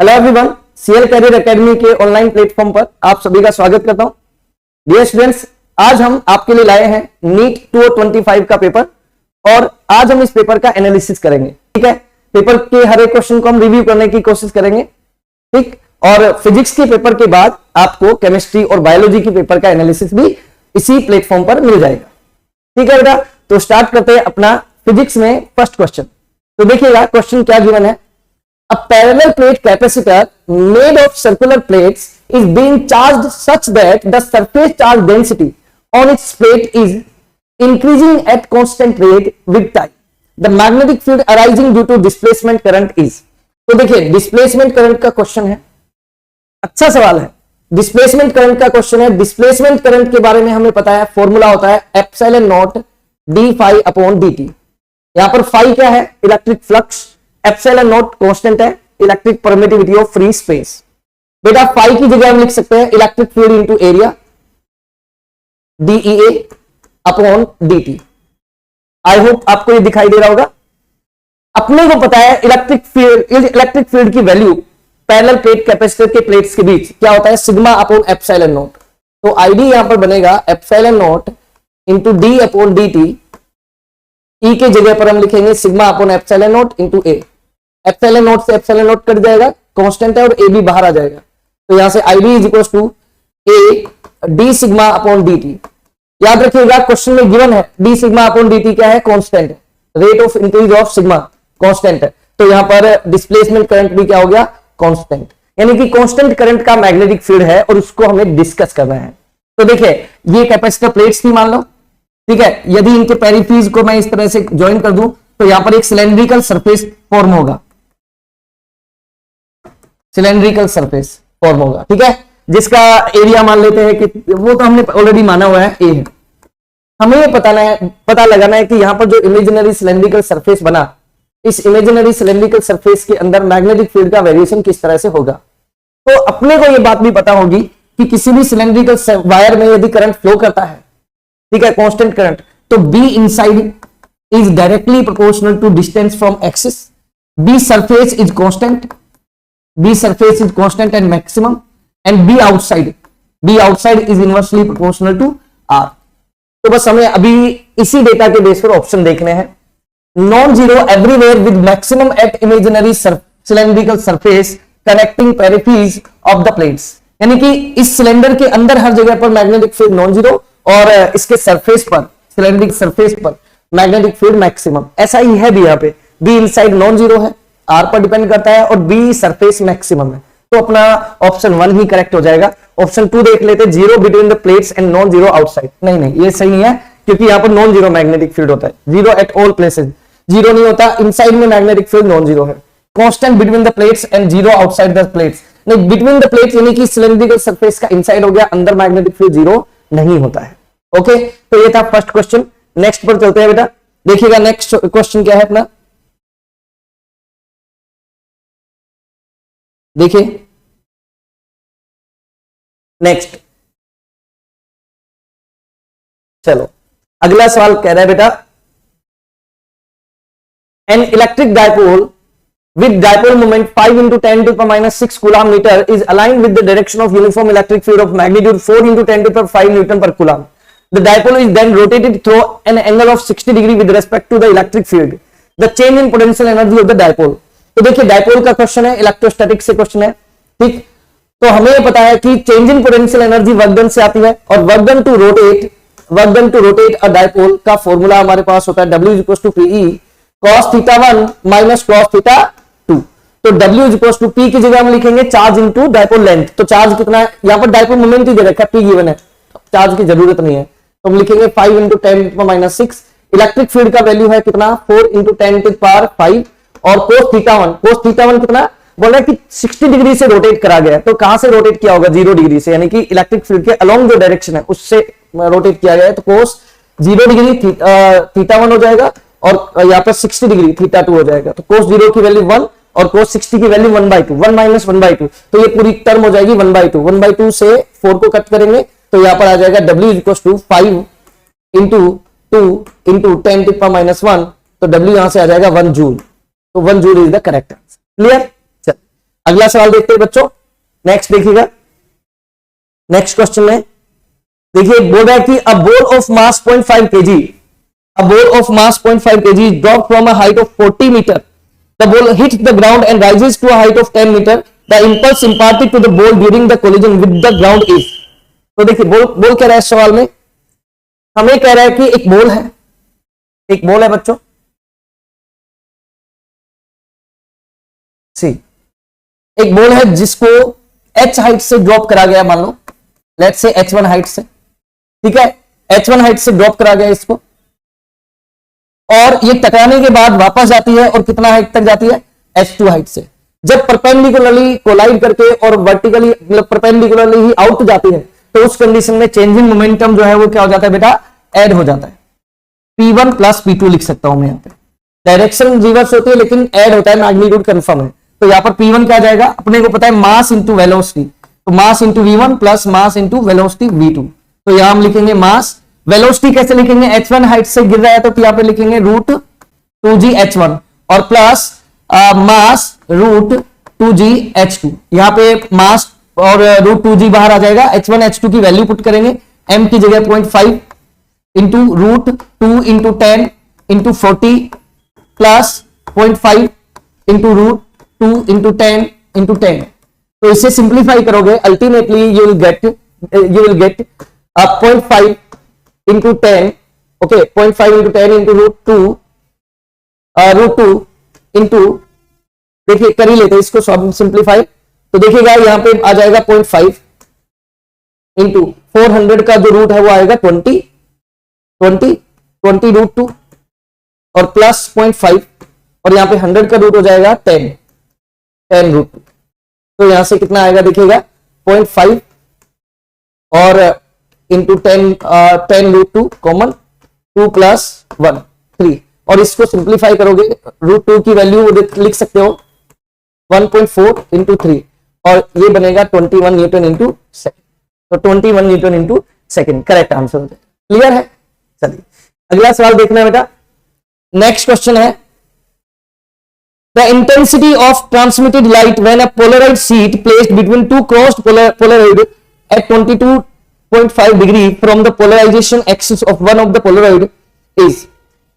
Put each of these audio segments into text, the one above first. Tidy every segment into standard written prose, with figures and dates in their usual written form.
Hello everyone, CL career academy के online platform पर आप सभी का स्वागत करता हूं। डियर स्टूडेंट्स, आज हम आपके लिए लाए हैं नीट 2025 का पेपर और आज हम इस पेपर का एनालिसिस करेंगे। ठीक है, पेपर के हर एक क्वेश्चन को हम रिव्यू करने की कोशिश करेंगे। ठीक, और फिजिक्स के पेपर के बाद आपको केमिस्ट्री और बायोलॉजी के पेपर का एनालिसिस भी इसी प्लेटफॉर्म पर मिल जाएगा। ठीक है बेटा, तो स्टार्ट करते हैं अपना फिजिक्स में फर्स्ट क्वेश्चन। तो देखिएगा क्वेश्चन क्या गिवन है। A parallel plate capacitor made of circular plates is being charged such that the surface charge density on its plate is increasing at constant rate with time. The magnetic field arising due to displacement current is. तो देखिए displacement current का question है, अच्छा सवाल है। Displacement current का question है। Displacement current के बारे में हमें पता है, फॉर्मूला होता है epsilon naught d phi upon D t. यहां पर फाई क्या है? Electric flux. Epsilon naught constant है, electric permittivity of free space. बेटा फाई की जगह हम लिख सकते हैं electric field into area DEA upon DT. I hope आपको ये दिखाई दे रहा होगा। अपने को पता है इलेक्ट्रिक फील्ड की वैल्यू पैरेलल प्लेट कैपेसिटर के प्लेट्स के बीच क्या होता है? Sigma upon epsilon naught. तो आईडी यहां पर बनेगा epsilon naught into d upon D t. E के जगह पर हम लिखेंगे sigma upon epsilon naught into A. Epsilon naught से एप्सिलॉन नॉट कट जाएगा, कांस्टेंट है और ए भी बाहर आ जाएगा। तो यहां से ID is equal to A D sigma upon D T. याद रखिएगा क्वेश्चन में गिवन है D sigma upon D T क्या है? कांस्टेंट है। Rate of increase of sigma constant है, तो यहां पर डिस्प्लेसमेंट करंट भी क्या हो गया? कांस्टेंट। यानी कि कांस्टेंट करंट का मैग्नेटिक फील्ड है और उसको हमें डिस्कस करना है। तो देखिए ये कैपेसिटर प्लेट्स की मान लो, ठीक है। यदि इनके पेरिफेरीज को मैं इस तरह से ज्वाइन कर दूं तो यहां पर एक सिलेंड्रिकल सरफेस फॉर्म होगा, सिलेंड्रिकल सरफेस फॉर्म होगा, ठीक है, जिसका एरिया मान लेते हैं कि वो तो हमने ऑलरेडी माना हुआ है ए है। हमें ये पता लगाना है कि यहां पर जो इमेजिनरी सिलेंड्रिकल सरफेस बना, इस इमेजिनरी सिलेंड्रिकल सरफेस के अंदर मैग्नेटिक फील्ड का वेरिएशन किस तरह से होगा। तो अपने को यह बात भी पता होगी कि किसी भी सिलेंड्रिकल वायर में यदि करंट फ्लो करता है, ठीक है, कांस्टेंट करंट, तो B inside is directly proportional to distance from axis. B surface is constant, B surface is constant and maximum, and B outside is inversely proportional to R। तो बस हमें अभी इसी डेटा के बेस पर option देखने हैं। Non zero everywhere with maximum at imaginary cylindrical surface connecting peripheries of the plates. यानी कि इस सिलेंडर के अंदर हर जगह पर मैग्नेटिक फील्ड नॉन जीरो और इसके सरफेस पर, सिलेंड्रिक सरफेस पर मैग्नेटिक फील्ड मैक्सिमम। ऐसा ही है भी यहाँ पे, बी इनसाइड नॉन जीरो है, आर पर डिपेंड करता है, और बी सरफेस मैक्सिमम है। तो अपना ऑप्शन 1 ही करेक्ट हो जाएगा। ऑप्शन 2 देख लेते, zero between the plates and non zero outside. नहीं, ये सही नहीं है, क्योंकि यहां पर नॉन जीरो मैग्नेटिक फील्ड होता है। Zero at all places, zero नहीं होता, इनसाइड में मैग्नेटिक फील्ड नॉन जीरो है। Constant between the plates and zero outside the plates. नहीं, बिटवीन द प्लेट्स यानी कि सिलेंड्रिकल सरफेस का इनसाइड हो गया, अंदर मैग्नेटिक फील्ड जीरो नहीं होता है। ओके, तो ये था फर्स्ट क्वेश्चन। नेक्स्ट पर चलते हैं बेटा। देखिएगा नेक्स्ट क्वेश्चन क्या है अपना, देखिए नेक्स्ट। चलो अगला सवाल कह रहा है बेटा, an electric dipole with dipole moment 5 into 10 to the minus 6 coulomb meter is aligned with the direction of uniform electric field of magnitude 4 into 10 to the 5 Newton per coulomb. The dipole is then rotated through an angle of 60 degree with respect to the electric field. The change in potential energy of the dipole. तो देखिए dipole का question है, electrostatic से question है, ठीक। तो हमें पता है कि change in potential energy work done से आती है, और work done to rotate a dipole का फॉर्मूला हमारे पास होता है W equal to PE cos theta 1 minus cos theta 2। तो W इक्वल टू P की जगह हम लिखेंगे चार्ज इनटू डायपोल लेंथ। तो चार्ज कितना है यहाँ पर? डायपोल मोमेंट ही दे रखा है, P गिवन है, चार्ज की जरूरत नहीं है, तो हम लिखेंगे 5 into 10 to the minus 6। Electric field का वैल्यू है कितना? 4 into 10 to the power 5। और cos थीटा 1 कितना बोल रहा है कि 60 डिग्री से रोटेट करा गया है। तो कहां से रोटेट किया होगा? 0 डिग्री से, यानी कि इलेक्ट्रिक फील्ड के अलोंग जो डायरेक्शन है उससे रोटेट किया गया है। तो cos 0 डिग्री थीटा 1 हो जाएगा, और यहाँ पर 60 डिग्री थीटा 2 हो जाएगा। तो cos 0 की वैल्यू 1 और cos 60 की वैल्यू 1/2, 1 माइनस 1/2। तो ये पूरी टर्म हो जाएगी 1/2। 1/2 से 4 को कट करेंगे तो यहाँ पर आ जाएगा W equal to 5 into 2 into 10 to the minus 1। तो W यहां से आ जाएगा 1 जूल। तो 1 joule is the correct answer. Clear? अगला सवाल देखते हैं बच्चों, नेक्स्ट देखिएगा। नेक्स्ट क्वेश्चन में देखिए बोल रहा है कि a ball of mass 0.5 kg, a ball of mass 0.5 kg is dropped from a height of 40 meter. The ball hits the ground and rises to a height of 10 meter. The impulse imparted to the ball during the collision with the ground is. तो देखिए बोल कह रहा है सवाल में, हमें कह रहा है कि एक बॉल है बच्चों, सी एक बॉल है जिसको h हाइट से ड्रॉप करा गया, मान लो लेट्स से h1 हाइट से, ठीक है, h1 हाइट से ड्रॉप करा गया इसको, और ये टकराने के बाद वापस जाती है और कितना हाइट तक जाती है, h2 हाइट से। जब परपेंडिकुलरली कोलाइड करके और वर्टिकली मतलब परपेंडिकुलरली ही आउट जाती है तो उस कंडीशन में चेंजिंग मोमेंटम जो है वो क्या हो जाता है बेटा, ऐड हो जाता है। P1 प्लस P2 लिख सकता हूं मैं यहाँ पे, डायरेक्शन रिवर्स होती है लेकिन ऐड होता है, मैग्नीट्यूड कंफर्म है। तो यहाँ पर P1 क्या जाएगा, अपने को पता है मास इंटू वेलोसिटी, तो mass into V1 plus mass into velocity V2। तो यहां हम लिखेंगे मास, वेलोसिटी कैसे लिखेंगे, h1 हाइट से गिर रहा है तो यहाँ पे लिखेंगे रूट 2g h1 और plus mass root 2g h2। यहाँ पे मास और रूट 2g बाहर आ जाएगा, h1 h2 की वैल्यू पुट करेंगे, m की जगह 0.5 into root 2 into 10 into 40 plus 0.5 into root 2 into 10 into 10। तो इसे सिंप्लीफाई करोगे ultimately you will get 0.5 into 10, okay 0.5 into 10 into root 2 into, देखिए कर ही लेते इसको सिंप्लीफाई, तो देखिएगा यहां पे आ जाएगा 0.5 इंटू 400 का जो रूट है वो आएगा 20 रूट 2 और प्लस 0.5 और यहां पे 100 का रूट हो जाएगा 10 रूट 2। तो यहां से कितना आएगा देखिएगा 0.5 और इंटू 10 रूट 2 कॉमन 2 प्लस 1 3, और इसको सिंप्लीफाई करोगे रूट 2 की वैल्यू लिख सकते हो 1.4 इंटू 3 और ये बनेगा 21 न्यूटन इंटू सेकेंड। तो 21 Newton into second correct answer हो जाएगा। क्लियर है, चलिए अगला सवाल देखना है बेटा। नेक्स्ट क्वेश्चन है, the intensity of transmitted light when a polarized sheet placed between two crossed polaroid at 22.5 degree from the polarization axis of one of the polaroid is.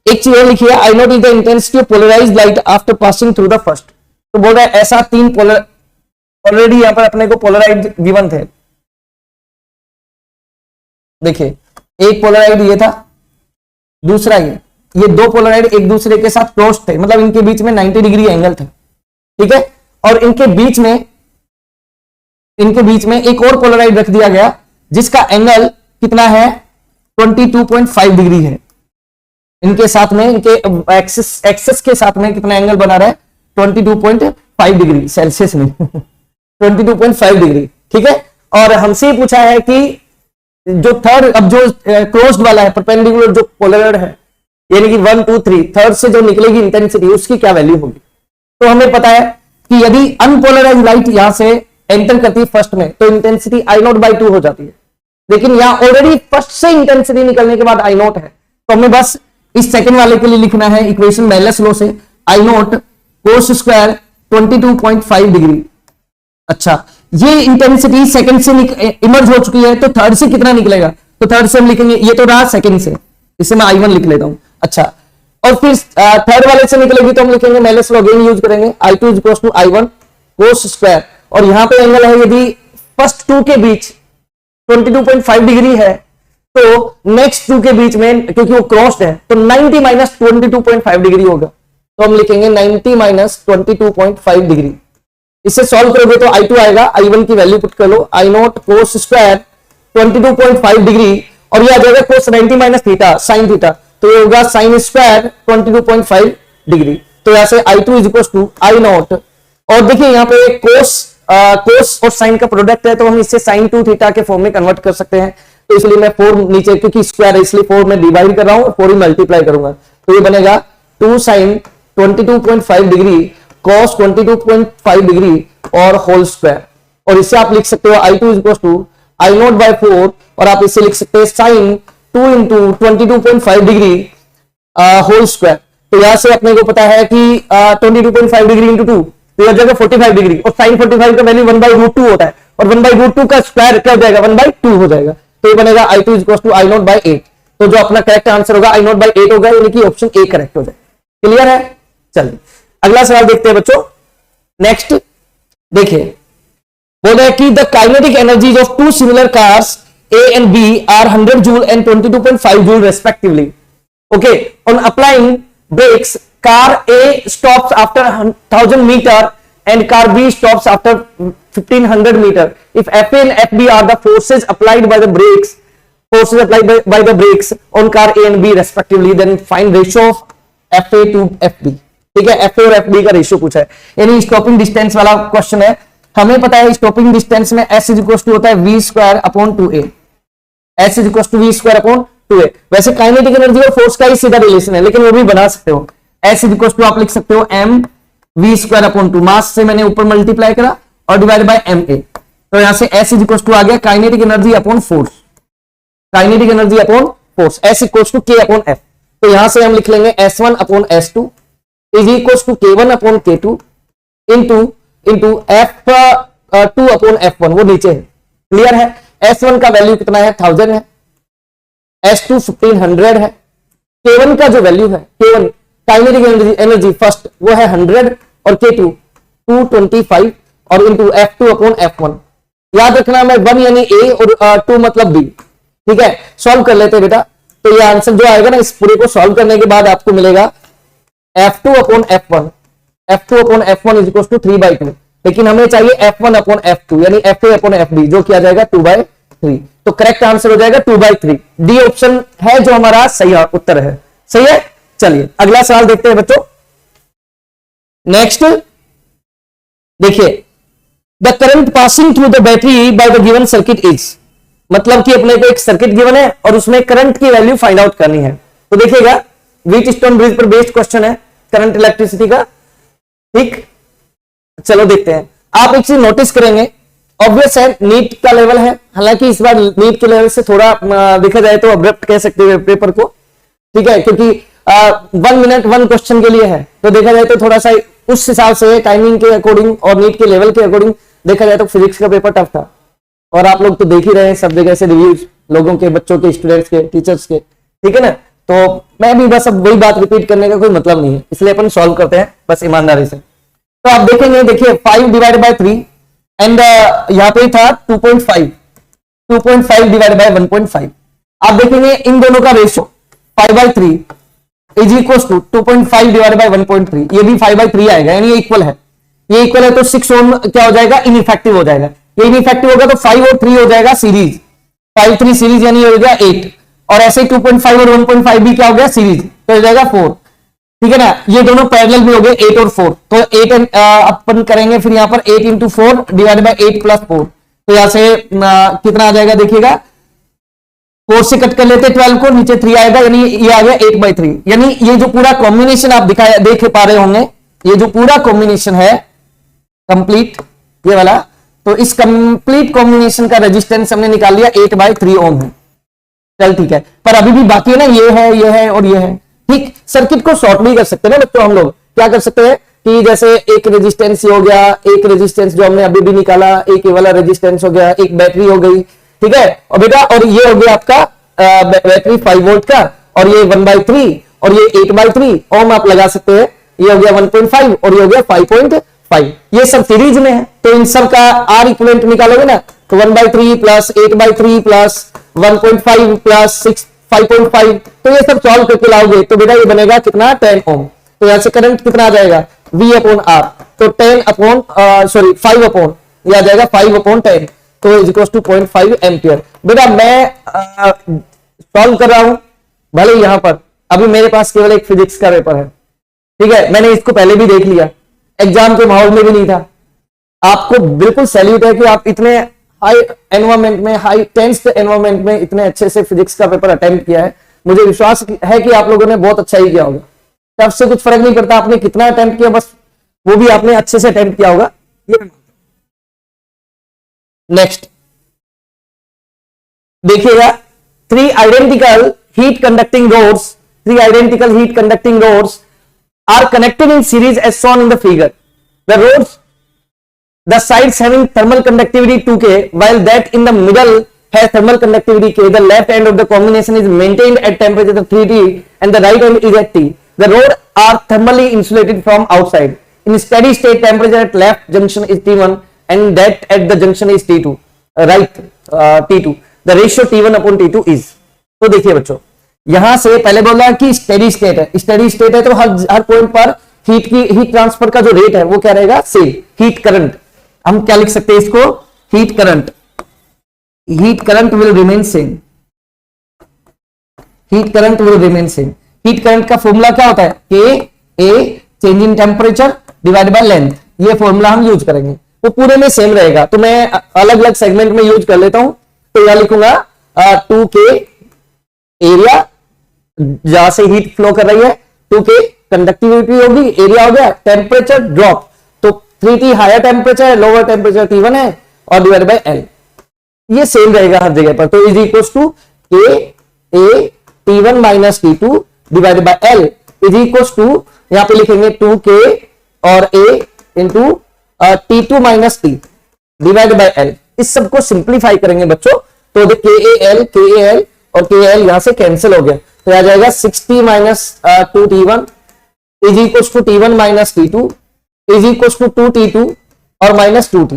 एक चीज और लिखिए, I naught is the intensity of polarized light after passing through the first. तो बोल रहा है ऐसा तीन पोलर, ऑलरेडी यहां पर अपने को पोलराइड गिवन थे, देखिए एक पोलराइड ये था, दूसरा ये दो पोलराइड एक दूसरे के साथ क्रॉस थे, मतलब इनके बीच में 90 डिग्री एंगल था, ठीक है, और इनके बीच में एक और पोलराइड रख दिया गया जिसका एंगल कितना है 22.5 डिग्री है। इनके साथ में इनके एक्सिस के साथ में कितना एंगल बना रहा है 22.5 डिग्री सेल्सियस में 22.5 डिग्री, ठीक है। और हमसे पूछा है कि जो थर्ड, अब जो क्लोज्ड वाला है परपेंडिकुलर जो पोलराइड है यानी कि 1 2 3 थर्ड से जो निकलेगी इंटेंसिटी उसकी क्या वैल्यू होगी। तो हमें पता है कि यदि अनपोलराइज्ड लाइट यहां से एंटर करती है फर्स्ट में तो इंटेंसिटी I0/2 हो जाती है, लेकिन यहां ऑलरेडी फर्स्ट से इंटेंसिटी निकलने के बाद I0 है, तो हमें बस इस सेकंड वाले के लिए लिखना है इक्वेशन बेयलेस लॉ से I0 cos स्क्वायर 22.5 डिग्री। अच्छा, ये इंटेंसिटी सेकंड से इमर्ज हो चुकी है तो थर्ड से कितना निकलेगा, तो थर्ड से हम लिखेंगे, ये तो रहा सेकंड से, इसे मैं I1 लिख लेता हूं। अच्छा, और फिर थर्ड वाले से निकलेगी तो हम लिखेंगे बेयलेस लॉ अगेन यूज करेंगे, I2 = I1 cos स्क्वायर, और यहां पे एंगल है यदि फर्स्ट टू के बीच 22.5 डिग्री है तो नेक्स्ट टू के बीच में क्योंकि वो क्रॉस्ड है तो 90 - 22.5 डिग्री होगा, तो हम लिखेंगे 90 - 22.5 डिग्री। इसे सॉल्व करोगे तो I2 आएगा, I1 की वैल्यू पुट कर लो, I0 cos स्क्वायर 22.5 डिग्री, और ये आ जाएगा cos 90 - थीटा sin थीटा, तो ये होगा sin स्क्वायर 22.5 डिग्री। तो यहां से I2 = I0, और देखिए यहाँ पे cos और sin का प्रोडक्ट है तो हम इसे sin 2 थीटा के फॉर्म में कन्वर्ट कर सकते हैं, तो इसलिए मैं 4 नीचे क्योंकि स्क्वायर है इसलिए 4 में डिवाइड कर रहा हूं और 4 ही मल्टीप्लाई करूंगा, तो ये बनेगा 2 sin 22.5 डिग्री cos 22.5 डिग्री और होल स्क्वायर, और इसे आप लिख सकते हो I2 = I0/4, और आप इसे लिख सकते हैं sin 2 × 22.5 डिग्री होल स्क्वायर। तो यहां से अपने को पता है कि 22.5 डिग्री × 2 तो ये हो जाएगा 45 डिग्री, और साइन 45 का वैल्यू 1/√2 होता है, और 1/√2 का स्क्वायर क्या हो जाएगा, 1/2 हो जाएगा। तो ये बनेगा I2 = I0/8। तो जो अपना करेक्ट आंसर होगा I0/8 होगा, यानी कि ऑप्शन ए करेक्ट हो जाएगा। क्लियर है? चलिए अगला सवाल देखते हैं बच्चों। नेक्स्ट देखिए, बोल रहा है कि the kinetic energies of two similar cars A and B are 100 joule and 22.5 joule respectively. Okay, on applying brakes, car A stops after 1000 meter and car B stops after 1500 meter. If FA and FB are the forces applied by the brakes, by the brakes on car A and B respectively, then find ratio of FA to FB. ठीक है, FA और FB का ratio पूछा है, यानी stopping distance वाला question है। हमें पता है स्टॉपिंग डिस्टेंस में S = होता है V²/2A, S = V²/2A। वैसे काइनेटिक एनर्जी और फोर्स का ही सीधा रिलेशन है, लेकिन वो भी बना सकते हो। S = आप लिख सकते हो mv²/2, मास से मैंने ऊपर मल्टीप्लाई करा और डिवाइड बाय ma, तो यहां से S = आ गया kinetic energy upon force, kinetic energy upon force, S = K/F। तो यहां से हम लिख लेंगे S1/S2 = K1/K2 इंटू F2/F1, वो नीचे है। क्लियर है? S1 का वैल्यू कितना है, 1000 है, S2 1500 है, K1 का जो वैल्यू है, K1 काइनेटिक एनर्जी फर्स्ट वो है 100 और K2 225 और इंटू F2/F1। याद रखना मैं 1 यानी A और 2 मतलब B। ठीक है, सॉल्व कर लेते हैं बेटा। तो ये आंसर जो आएगा ना, इस पूरे को सॉल्व करने के बाद आपको मिलेगा F2/F1 = 3/2, लेकिन हमें चाहिए F1/F2 यानी FA/FB, जो किया जाएगा 2/3। तो करेक्ट आंसर हो जाएगा 2/3। डी ऑप्शन है जो हमारा सही उत्तर है। सही है? चलिए अगला सवाल देखते हैं बच्चों। नेक्स्ट देखिए, the current passing through the battery by the given circuit is, मतलब कि अपने को एक सर्किट गिवन है और उसमें करंट की वैल्यू फाइंड आउट करनी है। तो देखिएगा, व्हीटस्टोन ब्रिज पर बेस्ड क्वेश्चन है करंट इलेक्ट्रिसिटी का। ठीक, चलो देखते हैं। आप एक चीज नोटिस करेंगे, ऑब्वियस है नीट का लेवल है, हालांकि इस बार नीट के लेवल से थोड़ा देखा जाए तो अब्रप्ट कह सकते हैं पेपर को। ठीक है, क्योंकि 1 मिनट 1 क्वेश्चन के लिए है, तो देखा जाए तो थोड़ा सा उस हिसाब से टाइमिंग के अकॉर्डिंग और नीट के लेवल के अकॉर्डिंग देखा जाए तो फिजिक्स का पेपर टफ था। और आप लोग तो देख ही रहे हैं सब जगह से रिव्यूज लोगों के, बच्चों के, स्टूडेंट्स के, टीचर्स के। ठीक है ना, तो मैं भी बस अब वही बात रिपीट करने का कोई मतलब नहीं है, इसलिए अपन सॉल्व करते हैं बस ईमानदारी से। तो आप देखेंगे, देखिए 5 / 3 एंड यहां पे था 2.5 / 1.5। आप देखेंगे इन दोनों का रेशियो 5/3 = 2.5 / 1.3, ये भी 5/3 आएगा, यानी ये इक्वल है। ये इक्वल है तो 6 ओम क्या हो जाएगा, इनइफेक्टिव हो जाएगा। ये इनइफेक्टिव होगा तो 5 और 3 हो जाएगा सीरीज, 5 3 सीरीज यानी हो गया 8, और ऐसे 2.5 और 1.5 भी क्या हो गया सीरीज, तो हो जाएगा 4। ठीक है ना, ये दोनों पैरेलल भी हो गए 8 और 4, तो 8 अपन करेंगे फिर यहाँ पर 8 × 4 / 8 + 4, तो यहां से कितना आ जाएगा देखिएगा, 4 से कट कर लेते 12 को, नीचे 3 आएगा, यानी ये आ गया 8/3। यानी ये जो पूरा कॉम्बिनेशन आप देख पा रहे होंगे, ये जो पूरा कॉम्बिनेशन है कंप्लीट ये वाला, तो इस कंप्लीट कॉम्बिनेशन का रेजिस्टेंस हमने निकाल लिया 8/3 ओम है। चल ठीक है, पर अभी भी बाकी है ना, ये है और ये है। ठीक, सर्किट को शॉर्ट भी कर सकते हैं ना बच्चों, हम लोग क्या कर सकते हैं कि जैसे एक रेजिस्टेंस हो गया, एक रेजिस्टेंस जो हमने अभी भी निकाला, एक ये वाला रेजिस्टेंस हो गया, एक बैटरी हो गई। ठीक है, और बेटा और ये हो गया आपका बैटरी 5 वोल्ट का, और ये 1/3 और ये 8/3 ओम आप लगा सकते हैं। ये हो गया 1.5 और ये हो गया 5.5, ये सब सीरीज में है, तो इन सब का आर इक्विवेलेंट निकालोगे ना, तो 1/3 + 8/3 + 1.5 + 6 5.5, तो ये सब सॉल्व करके लाओगे तो बेटा ये बनेगा कितना, 10 ओम। तो यहां से करंट कितना आ जाएगा, V/R, तो 5 ये आ जाएगा 5/10, तो = 0.5 एम्पियर। बेटा मैं सॉल्व कर रहा हूं, भले यहां पर अभी मेरे पास केवल एक फिजिक्स का पेपर है। ठीक है, मैंने इसको पहले भी देख लिया, एग्जाम के माहौल में भी नहीं था। आपको बिल्कुल सैल्यूट है कि आप इतने हाई एनवायरमेंट में, हाई टेंस्ड एनवायरमेंट में इतने अच्छे से फिजिक्स का पेपर अटेम्प्ट किया है। मुझे विश्वास है कि आप लोगों ने बहुत अच्छा ही किया होगा। तब से कुछ फर्क नहीं पड़ता आपने कितना अटेम्प्ट किया, बस वो भी आपने अच्छे से अटेम्प्ट किया होगा। नेक्स्ट देखिएगा, 3 identical heat conducting rods are connected in series as shown in the figure। The rods the sides having thermal conductivity 2K while that in the middle has thermal conductivity K. The left end of the combination is maintained at temperature 3T and the right end is at T. The rods are thermally insulated from outside. In steady state temperature at left junction is T1 and that at the junction is T2. T2. The ratio T1 upon T2 is. तो देखिए बच्चों, यहां से पहले बोला कि steady state है, steady state है तो हर पॉइंट पर हीट ट्रांसफर का जो रेट है वो क्या रहेगा, सेम. हीट करंट हम क्या लिख सकते हैं इसको, heat current will remain same. Heat current will remain same. Heat current का फॉर्मूला क्या होता है, के ए change in temperature divide by length. ये फॉर्मूला हम यूज करेंगे, वो पूरे में सेम रहेगा. तो मैं अलग अलग सेगमेंट में यूज कर लेता हूं. तो यहां लिखूंगा 2K एरिया जहां से हीट फ्लो कर रही है, 2K कंडक्टिविटी होगी, एरिया हो गया, टेम्परेचर ड्रॉप तो 3T हायर टेम्परेचर है, लोअर टेम्परेचर T1 है और डिवाइड बाय L. ये सेम रहेगा हर जगह पर. तो is equal to K A T1 minus T2 divide by L is equal to यहां पे लिखेंगे 2K और A into T2 minus T divide by L. इस सबको सिंप्लीफाई करेंगे बच्चों तो KAL और KL यहां से कैंसिल हो गया तो आ जाएगा 6T minus 2T1 is equal to T1 minus T2 is equal to 2T2 और माइनस 2T.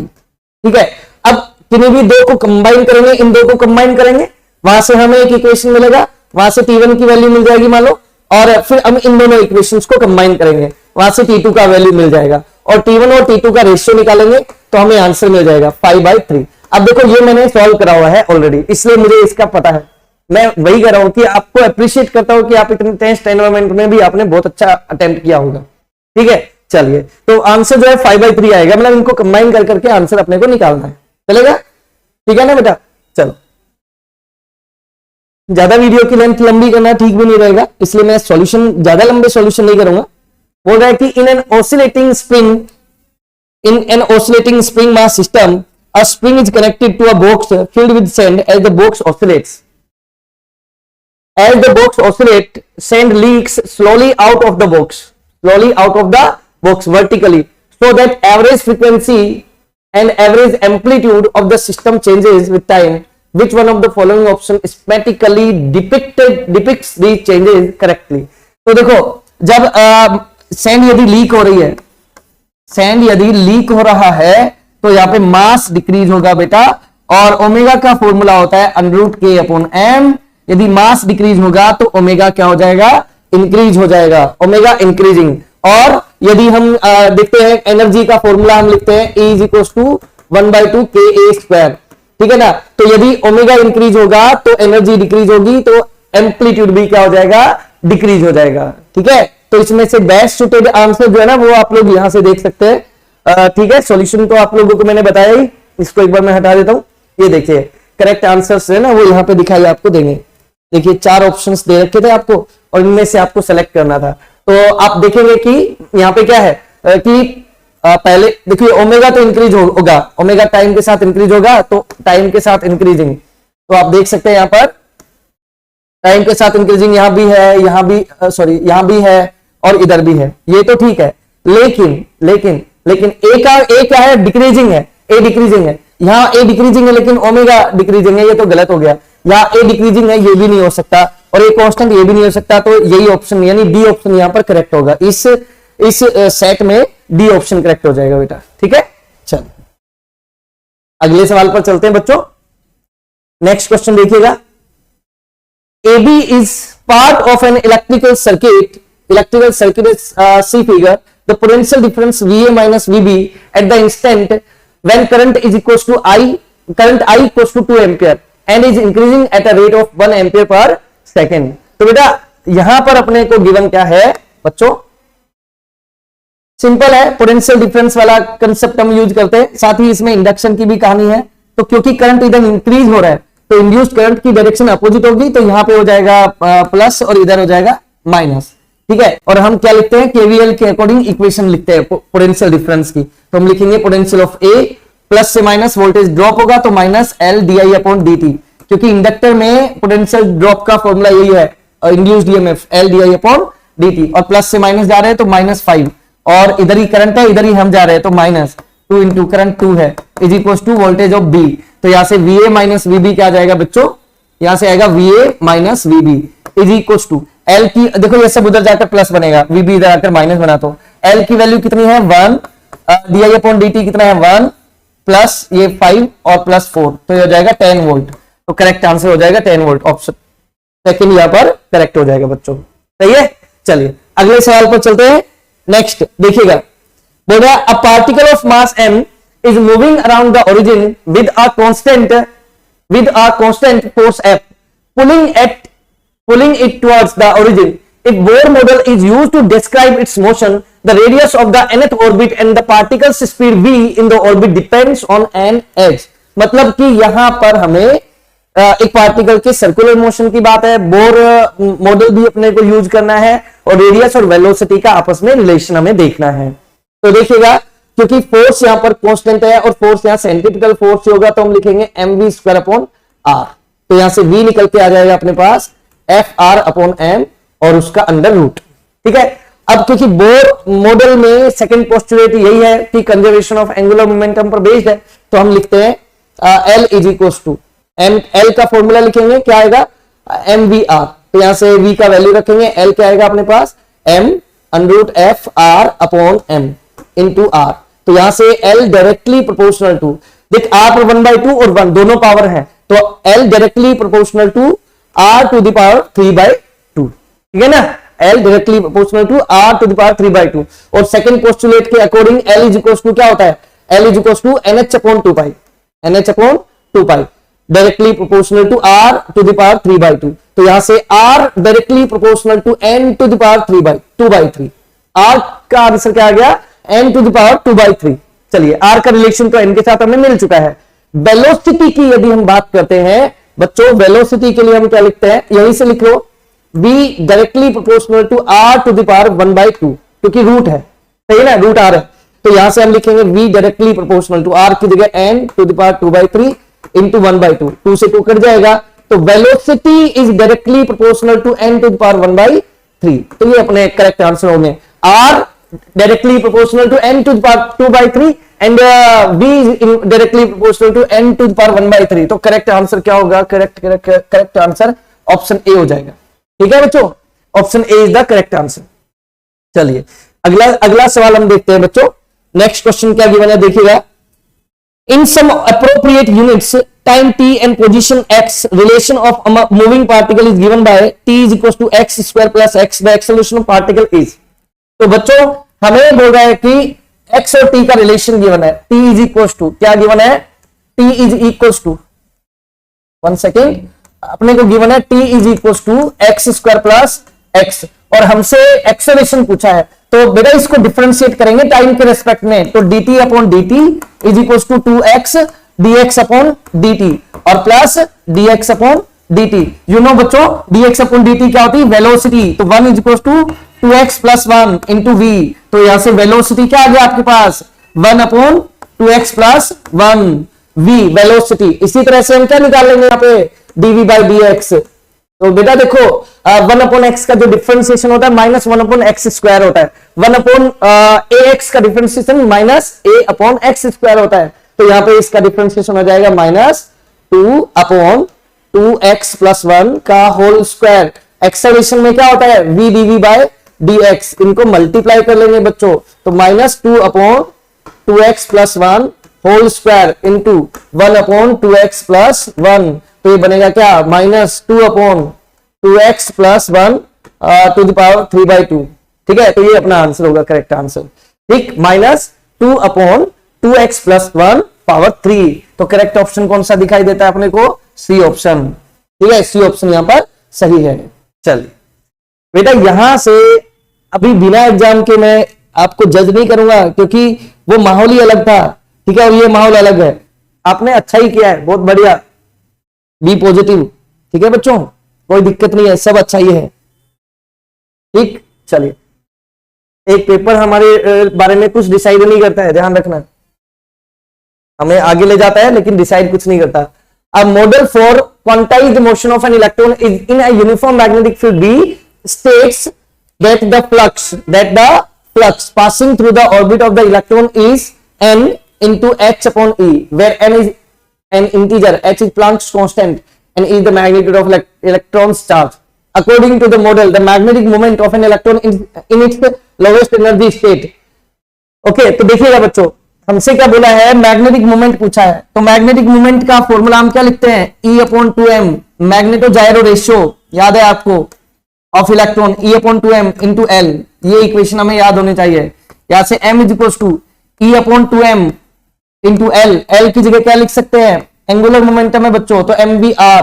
ठीक है, अब किन्हीं भी दो को कंबाइन करेंगे, इन दो को कंबाइन करेंगे, वहां से हमें एक इक्वेशन मिलेगा, वहां से T1 की वैल्यू मिल जाएगी मान लो, और फिर हम इन दोनों इक्वेशंस को कंबाइन करेंगे, वहां से T2 का वैल्यू मिल जाएगा और T1 और T2 का रेशियो निकालेंगे तो हमें आंसर मिल जाएगा 5/3. अब देखो ये मैंने सॉल्व करा हुआ है ऑलरेडी, इसलिए मुझे इसका पता है. मैं वही कर रहा हूं कि आपको अप्रिशिएट करता हूं कि आप इतने टेस्ट एनवायरमेंट में भी आपने बहुत अच्छा अटेम्प्ट किया होगा. ठीक है, चलिए तो आंसर जो है 5/3 आएगा, मतलब इनको कंबाइन कर करके आंसर अपने को निकालना है. चलेगा, ठीक है ना बेटा. चलो, ज्यादा वीडियो की लेंथ लंबी करना ठीक भी नहीं रहेगा, इसलिए मैं सॉल्यूशन ज्यादा लंबे सॉल्यूशन नहीं करूंगा. बोल रहा है कि in an oscillating spring mass system a spring is connected to a box filled with sand. As the box oscillates, sand leaks slowly out of the box vertically, so that average frequency and average amplitude of the system changes with time. Which one of the following option schematically depicts these changes correctly? तो देखो, जब sand यदि leak हो रहा है तो यहाँ पे मास डिक्रीज होगा बेटा, और ओमेगा का फॉर्मूला होता है √K/m. यदि मास डिक्रीज होगा तो ओमेगा क्या हो जाएगा, इंक्रीज हो जाएगा, ओमेगा इंक्रीजिंग. और यदि हम देखते हैं एनर्जी का फॉर्मूला हम लिखते हैं E = 1/2 Ka². ठीक है ना. तो यदि ओमेगा इंक्रीज होगा तो एनर्जी डिक्रीज होगी, तो एम्पलीट्यूड भी क्या हो जाएगा, डिक्रीज हो जाएगा. ठीक है, तो इसमें से बेस्ट सुटेड आंसर जो है ना वो आप लोग यहां से देख सकते हैं. ठीक है, सॉल्यूशन तो आप लोगों को मैंने बताया ही, इसको एक बार मैं हटा देता हूं. ये देखिए करेक्ट आंसर्स है ना वो यहाँ पे दिखाई आपको देंगे. देखिए 4 ऑप्शंस दे रखे थे आपको और इनमें से आपको सेलेक्ट करना था. तो आप देखेंगे कि यहाँ पे क्या है कि पहले देखिए ओमेगा तो इंक्रीज होगा, ओमेगा टाइम के साथ इंक्रीज होगा, तो टाइम के साथ इंक्रीजिंग. तो आप देख सकते हैं यहाँ पर टाइम के साथ इंक्रीजिंग यहां भी है, यहां भी है और इधर भी है. ये तो ठीक है, लेकिन ए क्या है, डिक्रीजिंग है, ए डिक्रीजिंग है. यहाँ ए डिक्रीजिंग है लेकिन ओमेगा डिक्रीजिंग है, ये तो गलत हो गया. यहाँ ए डिक्रीजिंग है, ये भी नहीं हो सकता, और ए कांस्टेंट ये भी नहीं हो सकता. तो यही ऑप्शन यानी डी ऑप्शन यहाँ पर करेक्ट होगा. इस सेट में डी ऑप्शन करेक्ट हो जाएगा बेटा. ठीक है, चलो अगले सवाल पर चलते हैं बच्चों. नेक्स्ट क्वेश्चन देखिएगा. AB is part of an electrical circuit is see figure. The potential difference VA minus VB at the instant when current I equals to 2 ampere and is increasing at a rate of 1 ampere per second. तो बेटा यहां पर अपने को given क्या है बच्चों, simple है, पोटेंशियल डिफरेंस वाला कंसेप्ट हम यूज करते हैं. साथ ही इसमें इंडक्शन की भी कहानी है. तो क्योंकि करंट इधर इंक्रीज हो रहा है तो इंड्यूस्ड करंट की डायरेक्शन अपोजिट होगी, तो यहां पे हो जाएगा प्लस और इधर हो जाएगा माइनस. ठीक है, और हम क्या लिखते हैं, केवीएल के अकॉर्डिंग इक्वेशन लिखते हैं पोटेंशियल डिफरेंस की. तो हम लिखेंगे पोटेंशियल ऑफ ए, प्लस से माइनस वोल्टेज ड्रॉप होगा तो माइनस LdI/dt, क्योंकि इंडक्टर में पोटेंशियल ड्रॉप का फॉर्मूला यही है, इंड्यूस्ड ईएमएफ LdI/dt, और प्लस से माइनस जा रहे हैं तो -5, और इधर ही करंट है, इधर ही हम जा रहे हैं, तो माइनस 2 इंटू करंट 2 है is equal to voltage of B. तो यहां से VA माइनस VB क्या आ जाएगा बच्चों, यहां से आएगा VA minus VB is equal to L की, देखो ये सब उधर जाकर प्लस बनेगा, VB इधर आकर माइनस बना, तो L की वैल्यू कितनी है 1, di अपॉन dt कितना है 1 प्लस ये 5 और प्लस 4, तो ये हो जाएगा 10 वोल्ट। तो करेक्ट आंसर हो जाएगा 10 वोल्ट, ऑप्शन सेकंड यहां पर करेक्ट हो जाएगा बच्चों। सही है, चलिए अगले सवाल पर चलते हैं। नेक्स्ट देखिएगा, बोल रहा है a particle of mass m is moving around the origin with a constant force F, pulling it towards the origin. If Bohr model is used to describe its motion, the radius of the nth orbit and the particle's speed v in the orbit depends on an edge. मतलब कि यहां पर हमें एक particle के circular motion की बात है, बोर मॉडल भी अपने को यूज करना है, और रेडियस और वेलोसिटी का आपस में रिलेशन हमें देखना है। तो देखिएगा, क्योंकि फोर्स यहां पर कांस्टेंट है और फोर्स यहां सेंट्रीपिटल फोर्स होगा, तो हम लिखेंगे mv स्क्वायर अपॉन r। तो यहां से v निकल के आ जाएगा अपने पास fr अपॉन m और उसका अंडर रूट। ठीक है, अब क्योंकि बोर मॉडल में सेकंड पोस्टुलेट यही है कि कंजर्वेशन ऑफ एंगुलर मोमेंटम पर बेस्ड है, तो हम लिखते हैं L is equal to L का फॉर्मूला लिखेंगे, क्या आएगा mvr। तो यहां से v का वैल्यू रखेंगे, L क्या आएगा अपने पास m under root f r upon m into r। तो यहां से L डायरेक्टली प्रोपोर्शनल टू, देख r पर 1/2 और 1 दोनों पावर है, तो L directly proportional to r to the power 3/2। ठीक है ना, L directly proportional to r to the power 3/2। और सेकंड पोस्टुलेट के according L is equal to क्या होता है, L is equal to NH upon 2 NH upon 2 directly proportional to r to the power 3/2। तो यहां से r directly proportional to n to the power 2/3। r का answer क्या आ गया, n टू द पावर 2/3। चलिए r का रिलेशन तो n के साथ हमें मिल चुका है। वेलोसिटी की यदि हम बात करते हैं बच्चों, वेलोसिटी के लिए हम क्या लिखते हैं, यहीं से लिख लो v directly proportional to r to the power 1/2, क्योंकि रूट है, सही ना, रूट r है। तो यहां से हम लिखेंगे v directly proportional to r की जगह n to the power 2/3 into 1/2, 2 से 2 कट जाएगा, तो velocity is directly proportional to n to the power 1/3। तो ये अपने करेक्ट आंसर होंगे, r directly proportional to n to the power 2/3 and v directly proportional to n to the power 1/3। तो correct answer क्या होगा, correct answer option A हो जाएगा। ठीक है बच्चों, option A is the correct answer. चलिए अगला सवाल हम देखते हैं बच्चों। नेक्स्ट क्वेश्चन क्या गिवन है, देखिएगा, in some appropriate units time t and position x relation of a moving particle is given by t is equals to x square plus x, the acceleration of particle is। तो बच्चों हमें बोल रहा है कि x और t का relation given है, t is equals to क्या गिवन है, t is equals to 1 second, अपने को गिवन है t is equals to x square plus x, और हमसे एक्सेलरेशन पूछा है, तो बेटा इसको डिफरेंशिएट करेंगे टाइम के रेस्पेक्ट में, तो dt upon dt is equal to 2x dx upon dt और plus dx upon dt। You know बच्चों dx अपॉन dt क्या होती है, वेलोसिटी, तो 1 is equal to 2x plus 1 into v। तो यहां से वेलोसिटी क्या आ गया आपके पास, 1 upon 2x plus 1 v velocity. इसी तरह से हम क्या निकाल लेंगे यहाँ पे, dv बाई dx। तो बेटा देखो 1 अपॉन एक्स का जो डिफरेंशिएशन होता है माइनस 1 अपॉन एक्स स्क्वायर होता है, 1 अपॉन ए एक्स का डिफरेंशिएशन माइनस ए अपॉन एक्स स्क्वायर होता है, तो यहां पे इसका डिफरेंशिएशन हो जाएगा माइनस 2 अपॉन 2x प्लस 1 का होल स्क्वायर। एक्सेलरेशन में क्या होता है, v dv बाय dx, इनको मल्टीप्लाई कर लेंगे बच्चों, तो minus 2 upon 2x plus 1 whole square into 1 upon 2x plus 1, तो ये बनेगा क्या, minus 2 upon 2x plus 1 to the power 3/2। ठीक है, तो ये अपना आंसर होगा, करेक्ट आंसर। ठीक, minus 2 upon 2x plus 1 power 3। तो करेक्ट ऑप्शन कौन सा दिखाई देता है अपने को, सी ऑप्शन। ठीक है, सी ऑप्शन यहां पर सही है। चलिए बेटा यहां से अभी बिना एग्जाम के मैं आपको जज नहीं करूंगा, क्योंकि वो माहौल ही अलग था। ठीक है, और ये माहौल अलग है। आपने अच्छा ही किया है, बहुत बढ़िया, बी पॉजिटिव। ठीक है बच्चों, कोई दिक्कत नहीं है, सब अच्छा ही है। ठीक, चलिए एक पेपर हमारे बारे में कुछ डिसाइड नहीं करता है, ध्यान रखना, हमें आगे ले जाता है लेकिन डिसाइड कुछ नहीं करता। A model for quantized motion of an electron is in a uniform magnetic field B states that the flux passing through the orbit of the electron is n into h upon e, where n is an integer, h is Planck's constant, and e is the magnitude of electron's charge. According to the model, the magnetic moment of an electron in its lowest energy state. Okay, तो देखिएगा बच्चों, हमसे क्या बोला है, magnetic moment पूछा है, तो मैग्नेटिक मोमेंट का फॉर्मूला हम क्या लिखते हैं, E upon 2m, magneto gyro ratio याद है आपको of electron, E upon 2m into L, ये इक्वेशन हमें याद होनी चाहिए। यहां से m is equal to E upon 2m into L, L की जगह क्या लिख सकते हैं, एंगुलर मोमेंटम है बच्चों, तो mvr,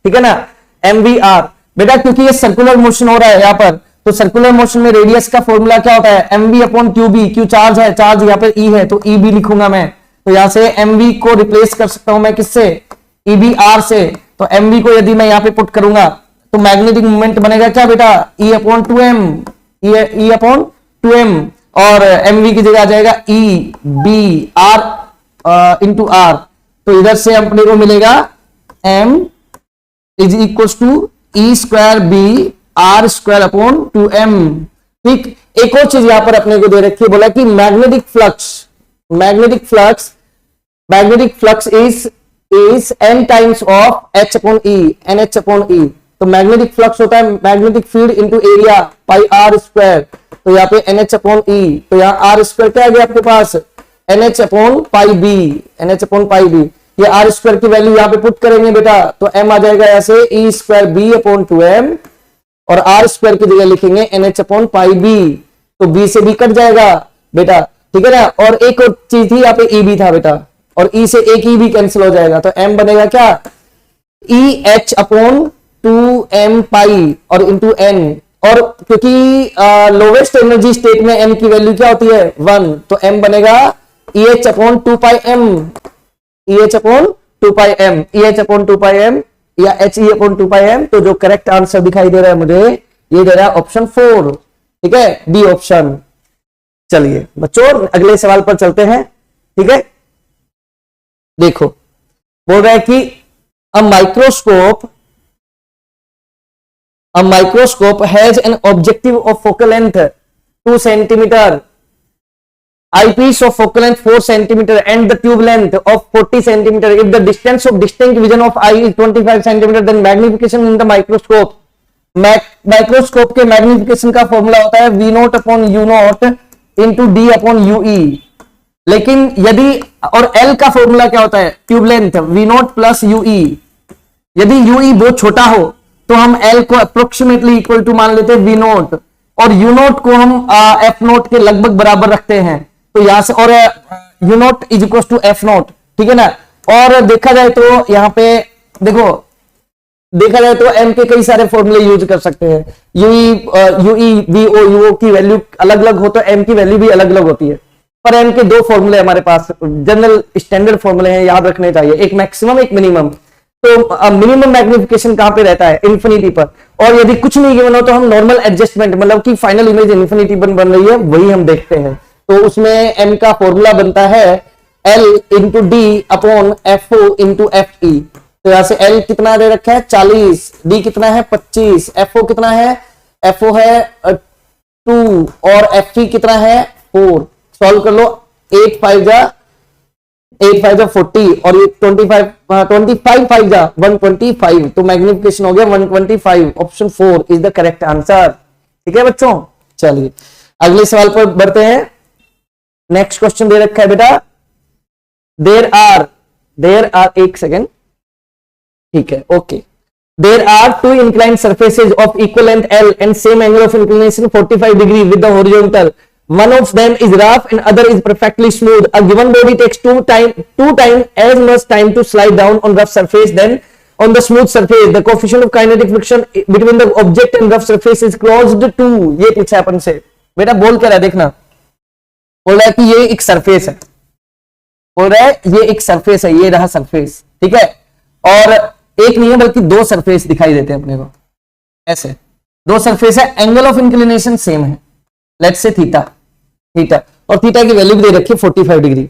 ठीक है ना, mvr बेटा, क्योंकि ये सर्कुलर मोशन हो रहा है यहाँ पर, तो सर्कुलर मोशन में रेडियस का फॉर्मूला क्या होता है, mv upon q B, q charge है, चार्ज यहाँ पर E है, तो E भी लिखूंगा मैं, तो यहां से mv को रिप्लेस कर सकता हूं मैं किससे, EBR से, तो mv को यदि मैं यहाँ पे पुट करूंगा तो मैग्नेटिक मोमेंट बनेगा क्या बेटा, E upon 2m, E upon 2m, और mv की जगह आ जाएगा EBR इंटू R, तो इधर से अपने को मिलेगा m is equal to E square B R square upon 2m। ठीक, एक और चीज यहां पर अपने को दे रखी है, बोला कि magnetic flux is n times of h upon e, NH upon e, तो मैग्नेटिक फ्लक्स होता है magnetic field into area pi R square, तो यहाँ पे NH अपॉन e, तो यहाँ आर स्क्वायर क्या आ गया आपके पास, NH upon pi B, NH upon pi B, ये आर स्क्वायर की वैल्यू यहाँ पे पुट करेंगे बेटा, तो m आ जाएगा ऐसे E square B upon 2m, और आर स्क्वायर की जगह लिखेंगे NH अपॉन पाई बी, तो बी से बी कट जाएगा बेटा, ठीक है ना, और एक और चीज थी यहाँ पे E भी था बेटा, और E से एक E भी कैंसिल हो जाएगा, तो m बनेगा क्या, EH अपॉन 2m पाई और इंटू n, और क्योंकि लोवेस्ट एनर्जी स्टेट में m की वैल्यू क्या होती है 1, तो m बनेगा EH अपॉन 2 पाई m, EH अपॉन 2 पाई m, EH अपॉन 2 पाई m या HE अपॉन 2 पाई m, तो जो करेक्ट आंसर दिखाई दे रहा है मुझे, ये दे रहा है ऑप्शन 4, ठीक है, डी ऑप्शन। चलिए बच्चों अगले सवाल पर चलते हैं, ठीक है, देखो बोल रहा है कि a microscope has an objective of focal length 2 centimetre, eyepiece of focal length 4 centimeter and the tube length of 40 centimeter. If the distance of distinct vision of eye is 25 centimeter, then magnification in the microscope. Microscope के magnification का formula होता है V naught upon U note into D upon UE, लेकिन यदि, और L का formula क्या होता है, tube length V note plus UE, यदि UE बहुत छोटा हो तो हम L को अप्रोक्सीमेटली इक्वल टू मान लेते हैं V नोट, और U नोट को हम F नोट के लगभग बराबर रखते हैं, तो यहां से, और U nought is equal to F nought, ठीक है ना, और देखा जाए तो यहाँ पे देखो, देखा जाए तो M के कई सारे फॉर्मूले यूज कर सकते हैं, UE VO UO की वैल्यू अलग अलग हो तो M की वैल्यू भी अलग अलग होती है, पर M के दो फॉर्मूले हमारे पास जनरल स्टैंडर्ड फॉर्मूले हैं, याद रखने चाहिए, एक मैक्सिमम एक मिनिमम। तो मिनिमम मैग्निफिकेशन कहां पे रहता है, इन्फिनिटी पर, और यदि कुछ नहीं गिवन हो तो हम नॉर्मल एडजस्टमेंट, मतलब कि फाइनल इमेज इन्फिनिटी बन रही है वही हम देखते हैं, तो उसमें M का फॉर्मूला बनता है L into D upon FO into FE, तो यहां से L कितना दे रखा है 40, D कितना है 25, FO कितना है, FO है 2 और FE कितना है 4, सॉल्व कर लो, 8 5 जा 40 और ये 25 5 जा 125, तो मैग्निफिकेशन हो गया 125, option 4 is the correct answer, ठीक है बच्चों। चलिए अगले सवाल पर बढ़ते हैं, नेक्स्ट क्वेश्चन दे रखा है बेटा, देर आर एक सेकेंड, ठीक है, okay, there are two inclined surfaces of equal length L and same angle of inclination 45 degree with the horizontal, one of them is rough and other is perfectly smooth. A given body takes two times as much time to slide down on rough surface than on the smooth surface. The coefficient of kinetic friction between the object and rough surface is close to 2. ये पूछा अपन से बेटा, बोल क्या रहा है देखना, बोल रहा है कि ये एक सरफेस है, बोल रहा है ये एक सरफेस है, ये रहा सरफेस, ठीक है, और एक नहीं है बल्कि दो सरफेस दिखाई देते हैं अपने को, ऐसे दो सरफेस है, एंगल ऑफ इंक्लिनेशन सेम है, लेट्स से थीटा, और थीटा की वैल्यू भी दे रखी है 45 डिग्री,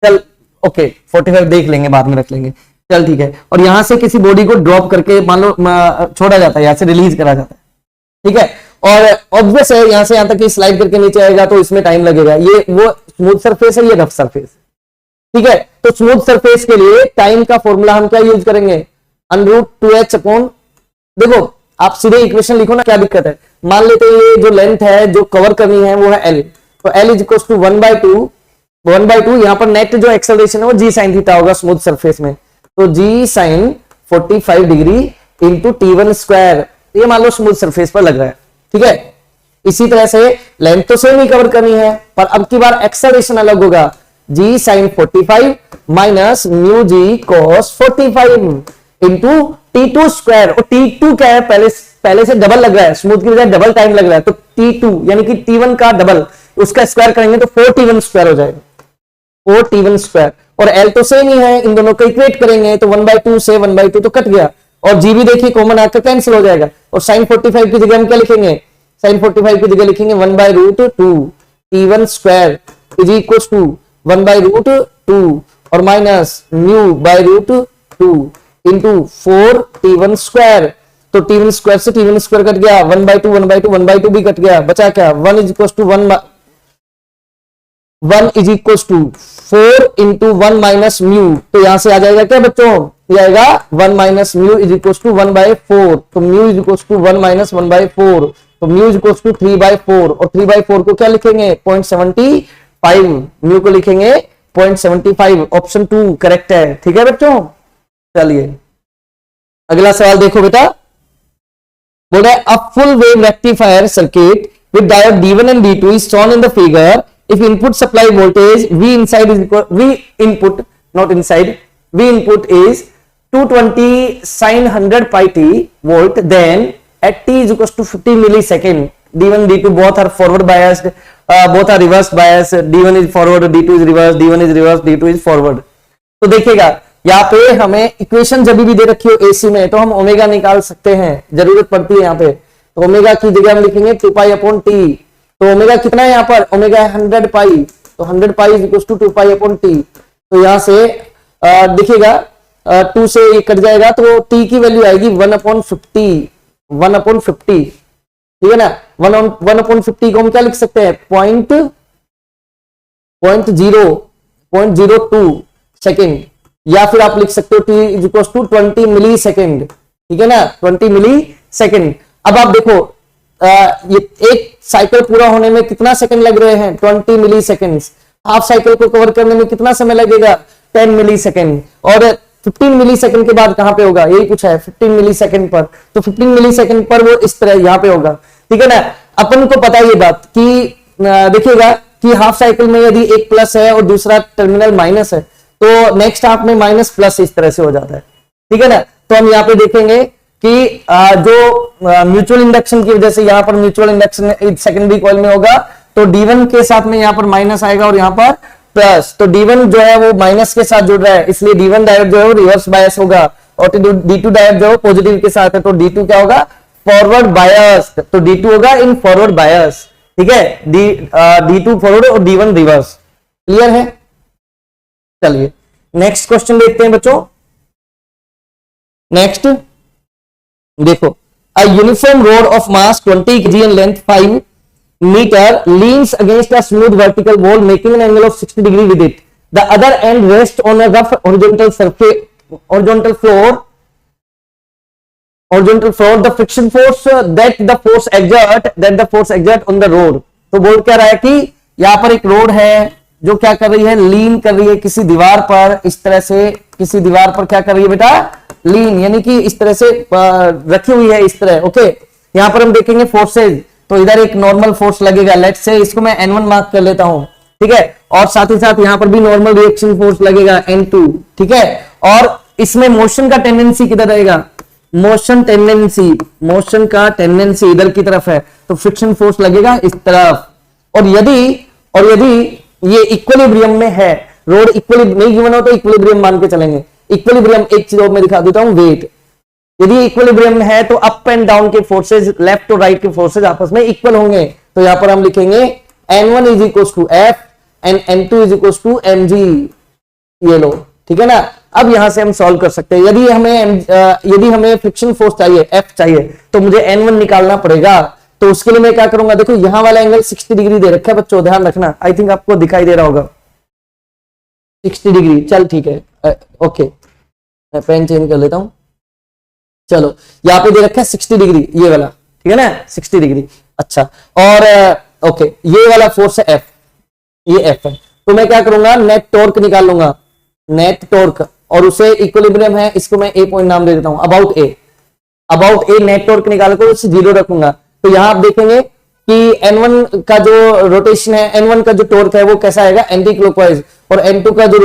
चल ओके 45 देख लेंगे बाद में रख लेंगे, चल ठीक है, और यहां से किसी बॉडी को ड्रॉप करके मान लो छोड़ा जाता है, यहां से रिलीज करा जाता है, ठीक है, और ऑब्वियस है यहां से यहां तक स्लाइड करके नीचे आएगा तो इसमें टाइम लगेगा। ये वो स्मूथ सरफेस है, ये रफ सरफेस, ठीक है। तो स्मूथ सरफेस के लिए टाइम का फॉर्मूला हम क्या यूज करेंगे, √2h अपॉन, देखो आप सीधे इक्वेशन लिखो ना, क्या दिक्कत है। मान लेते हैं ये जो लेंथ है जो कवर करनी है वो है l, तो l इज इक्वल टू 1/2 यहां पर नेट जो एक्सेलरेशन है वो g sin थीटा होगा स्मूथ सरफेस में, तो g sin 45 degree into t1 square, ये मान लो स्मूथ सरफेस पर लग रहा है, ठीक है। इसी तरह से लेंथ तो सेम ही कवर करनी है, पर अब की बार एक्सेलरेशन अलग होगा, g sin 45 minus mu G cos 45 into t2 square, और t2 क्या है, पहले से डबल लग रहा है, स्मूथ की बजाय डबल टाइम लग रहा है, तो t2 यानी कि t1 का डबल, उसका स्क्वायर करेंगे तो 4t1 स्क्वायर हो जाएगा, 4t1 स्क्वायर। और l तो सेम ही है, इन दोनों को इक्वेट करेंगे तो 1/2 से 1/2 तो कट गया, और g भी देखिए कॉमन आकर कैंसिल हो जाएगा, और sin 45 की जगह हम क्या लिखेंगे, sin 45 की जगह लिखेंगे 1/√2 t1 square is equal to 1/√2 और minus mu √2 into 4t1 square, तो t1 स्क्वायर से t1 स्क्वायर कट गया, 1/2 भी कट गया, बचा क्या, 1 is equal to 1 is equal to 4 into 1 minus mu, तो यहां से आ जाएगा क्या बच्चों, ये आएगा 1 minus mu is equal to 1/4, तो mu is equal to 1 minus 1/4, तो म्यू इज इक्वल टू 3/4, और 3/4 को क्या लिखेंगे 0.75, म्यू को लिखेंगे 0.75, ऑप्शन 2 करेक्ट है, ठीक है बच्चों। चलिए अगला सवाल देखो बेटा, बोल रहा है a full wave rectifier circuit with diode D1 and D2 is shown in the figure if input supply voltage V inside is equal, V input not inside, V input is 220 sin 100 pi t volt, then at t is equal to 50 millisecond D1 D2 both are forward biased, both are reverse biased, D1 is forward, D2 is reverse, D1 is reverse, D2 is forward। तो देखिएगा यहाँ पे हमें equation जब भी दे रखी हो AC में तो हम ओमेगा निकाल सकते हैं, जरूरत पड़ती है यहाँ पे, तो ओमेगा की जगह हम लिखेंगे 2 अपॉन टी, तो ओमेगा कितना है यहाँ पर, ओमेगा है 100 पाई, तो 100 pi is equal to 2 upon T, तो यहाँ से देखिएगा 2 से ये कट जाएगा तो टी की वैल्यू आएगी 1/50, 1/50, ठीक है ना। 1/50 को हम क्या लिख सकते हैं, 0.02 सेकेंड, या फिर आप लिख सकते हो t is equal to 20 millisecond, ठीक है ना, 20 मिली सेकेंड। अब आप देखो ये एक साइकिल पूरा होने में कितना सेकंड लग रहे हैं, 20 मिली सेकेंड्स, हाफ साइकिल को कवर करने में कितना समय लगेगा, 10 मिली सेकेंड, और 15 मिली सेकेंड के बाद कहां पे होगा, यही पूछा है 15 मिली सेकेंड पर, तो 15 मिली सेकेंड पर वो इस तरह यहां पे होगा, ठीक है ना। अपन को पता ये बात कि देखिएगा कि हाफ साइकिल में यदि एक प्लस है और दूसरा टर्मिनल माइनस है तो नेक्स्ट हाफ में माइनस प्लस इस तरह से हो जाता है, ठीक है ना। तो हम यहाँ पे देखेंगे कि जो म्यूचुअल इंडक्शन की वजह से यहाँ पर म्यूचुअल इंडक्शन सेकेंडरी कॉइल में होगा तो D1 के साथ में यहाँ पर माइनस आएगा और यहाँ पर प्लस, तो D1 जो है वो माइनस के साथ जुड़ रहा है इसलिए D1 डायोड जो है वो रिवर्स बायस होगा, और D2 डायोड जो है पॉजिटिव के साथ है तो D2 क्या होगा, फॉरवर्ड बायस, तो D2 होगा इन फॉरवर्ड बायस, ठीक है, D2 फॉरवर्ड और D1 रिवर्स, क्लियर है। चलिए नेक्स्ट क्वेश्चन देखते हैं बच्चों। नेक्स्ट देखो, a uniform road of mass 20 kg and length 5 meter leans against a smooth vertical wall making an angle of 60 degree with it. The other end rests on a rough horizontal surface, horizontal floor. The friction force that the force exert on the road. तो बोल क्या रहा है कि यहाँ पर एक road है जो क्या कर रही है, लीन कर रही है किसी दीवार पर, इस तरह से किसी दीवार पर क्या कर रही है बेटा, लीन, यानी कि इस तरह से रखी हुई है इस तरह, ओके। यहाँ पर हम देखेंगे फोर्सेज, तो इधर एक नॉर्मल फोर्स लगेगा, लेट्स से इसको मैं N1 मार्क कर लेता हूं, ठीक है, और साथ ही साथ यहाँ पर भी नॉर्मल रिएक्शन फोर्स लगेगा N2, ठीक है। और इसमें मोशन का टेंडेंसी किधर रहेगा, मोशन का टेंडेंसी इधर की तरफ है तो फ्रिक्शन फोर्स लगेगा इस तरफ, और यदि ये इक्विलिब्रियम में है, रोड इक्विलिब्रियम नहीं गिवन हो तो इक्विलिब्रियम मान के चलेंगे, इक्विलिब्रियम एक चीज और मैं दिखा देता हूं, वेट, यदि इक्विलिब्रियम है तो अप एंड डाउन के फोर्सेज, लेफ्ट और राइट के फोर्सेज आपस में इक्वल होंगे, तो यहां पर हम लिखेंगे N1 is equal to F and N2 is equal to mg, ये लो, ठीक है ना। अब यहां से हम सॉल्व कर सकते हैं, यदि हमें फ्रिक्शन फोर्स चाहिए F चाहिए तो मुझे N1 निकालना पड़ेगा, तो उसके लिए मैं क्या करूंगा, देखो यहां वाला एंगल 60 डिग्री दे रखा है बच्चों, ध्यान रखना, आई थिंक आपको दिखाई दे रहा होगा 60 डिग्री। चल ठीक है, ओके मैं पेन चेंज कर लेता हूं। चलो यहाँ पे दे रखा है 60 डिग्री, ये वाला, ठीक है ना 60 डिग्री। अच्छा, और ओके ये वाला फोर्स है F, ये F है। तो मैं क्या करूंगा, नेट टॉर्क निकाल लूंगा, नेट टॉर्क, और उसे इक्विलिब्रियम है, इसको मैं ए पॉइंट नाम दे देता हूं, about A. About A net torque निकाल कर उसे 0 रखूंगा। तो यहां आप देखेंगे कि N1 का जो रोटेशन है, N1 का जो टॉर्क है वो कैसा आएगा, एंटी क्लॉकवाइज, और N2 का जो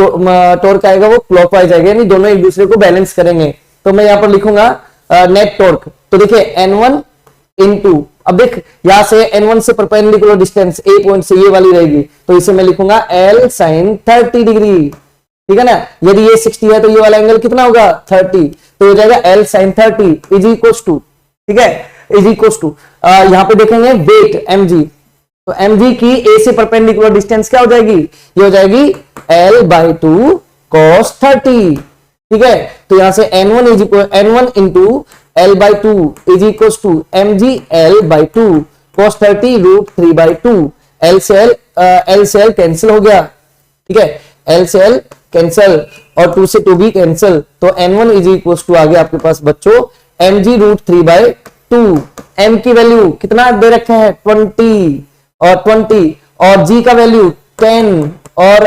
टॉर्क आएगा वो क्लॉकवाइज आएगा, यानी दोनों एक दूसरे को बैलेंस करेंगे। तो मैं यहां पर लिखूंगा नेट टॉर्क। तो देखिए N1 इंटू, अब देख यहां से N1 से परपेंडिकुलर डिस्टेंस ए पॉइंट से ये वाली रहेगी, तो इसे मैं लिखूंगा L sin 30 डिग्री, ठीक है ना। यदि ये 60 है तो ये वाला एंगल कितना होगा 30, तो हो जाएगा L sin 30 is equals to, ठीक है, इज इक्वल्स टू यहां पे देखेंगे वेट mg, तो mg की a से परपेंडिकुलर डिस्टेंस क्या हो जाएगी, ये हो जाएगी L/2 cos 30, ठीक है। तो यहां से N1 is equal N1 into L/2 is equals to mg L/2 cos 30 √3/2, L से L कैंसिल हो गया, ठीक है, L से L कैंसिल और 2 से 2 भी कैंसिल, तो N1 इज इक्वल्स टू आ गया आपके पास बच्चों mg √3/2। m की वैल्यू कितना दे रखा है 20 और g का वैल्यू 10 और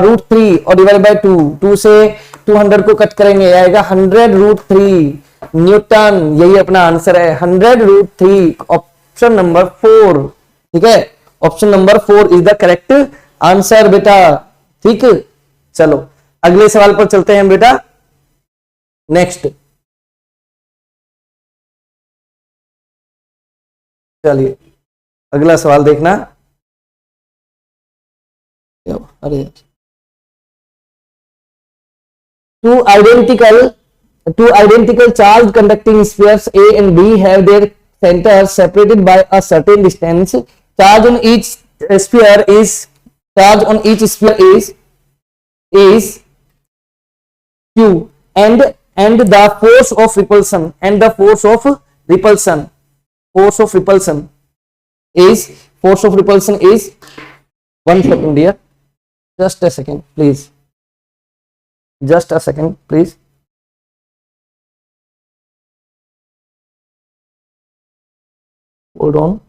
√3 और डिवाइड बाय 2, 2 से 200 को कट करेंगे आएगा 100√3 न्यूटन। यही अपना आंसर है 100√3, ऑप्शन नंबर 4, ठीक है, option number 4 is the correct answer बेटा, ठीक है। चलो अगले सवाल पर चलते हैं बेटा, नेक्स्ट, चलिए अगला सवाल देखना। अरे two identical charged conducting spheres A and B have their centers separated by a certain distance. Charge on each sphere is Q, and the force of repulsion is 1 second dear, just a second please, hold on।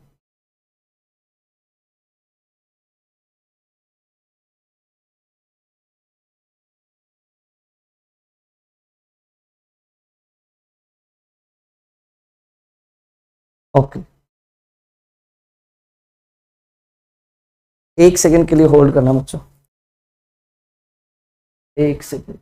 Okay, एक second के लिए hold करना बच्चों, एक second.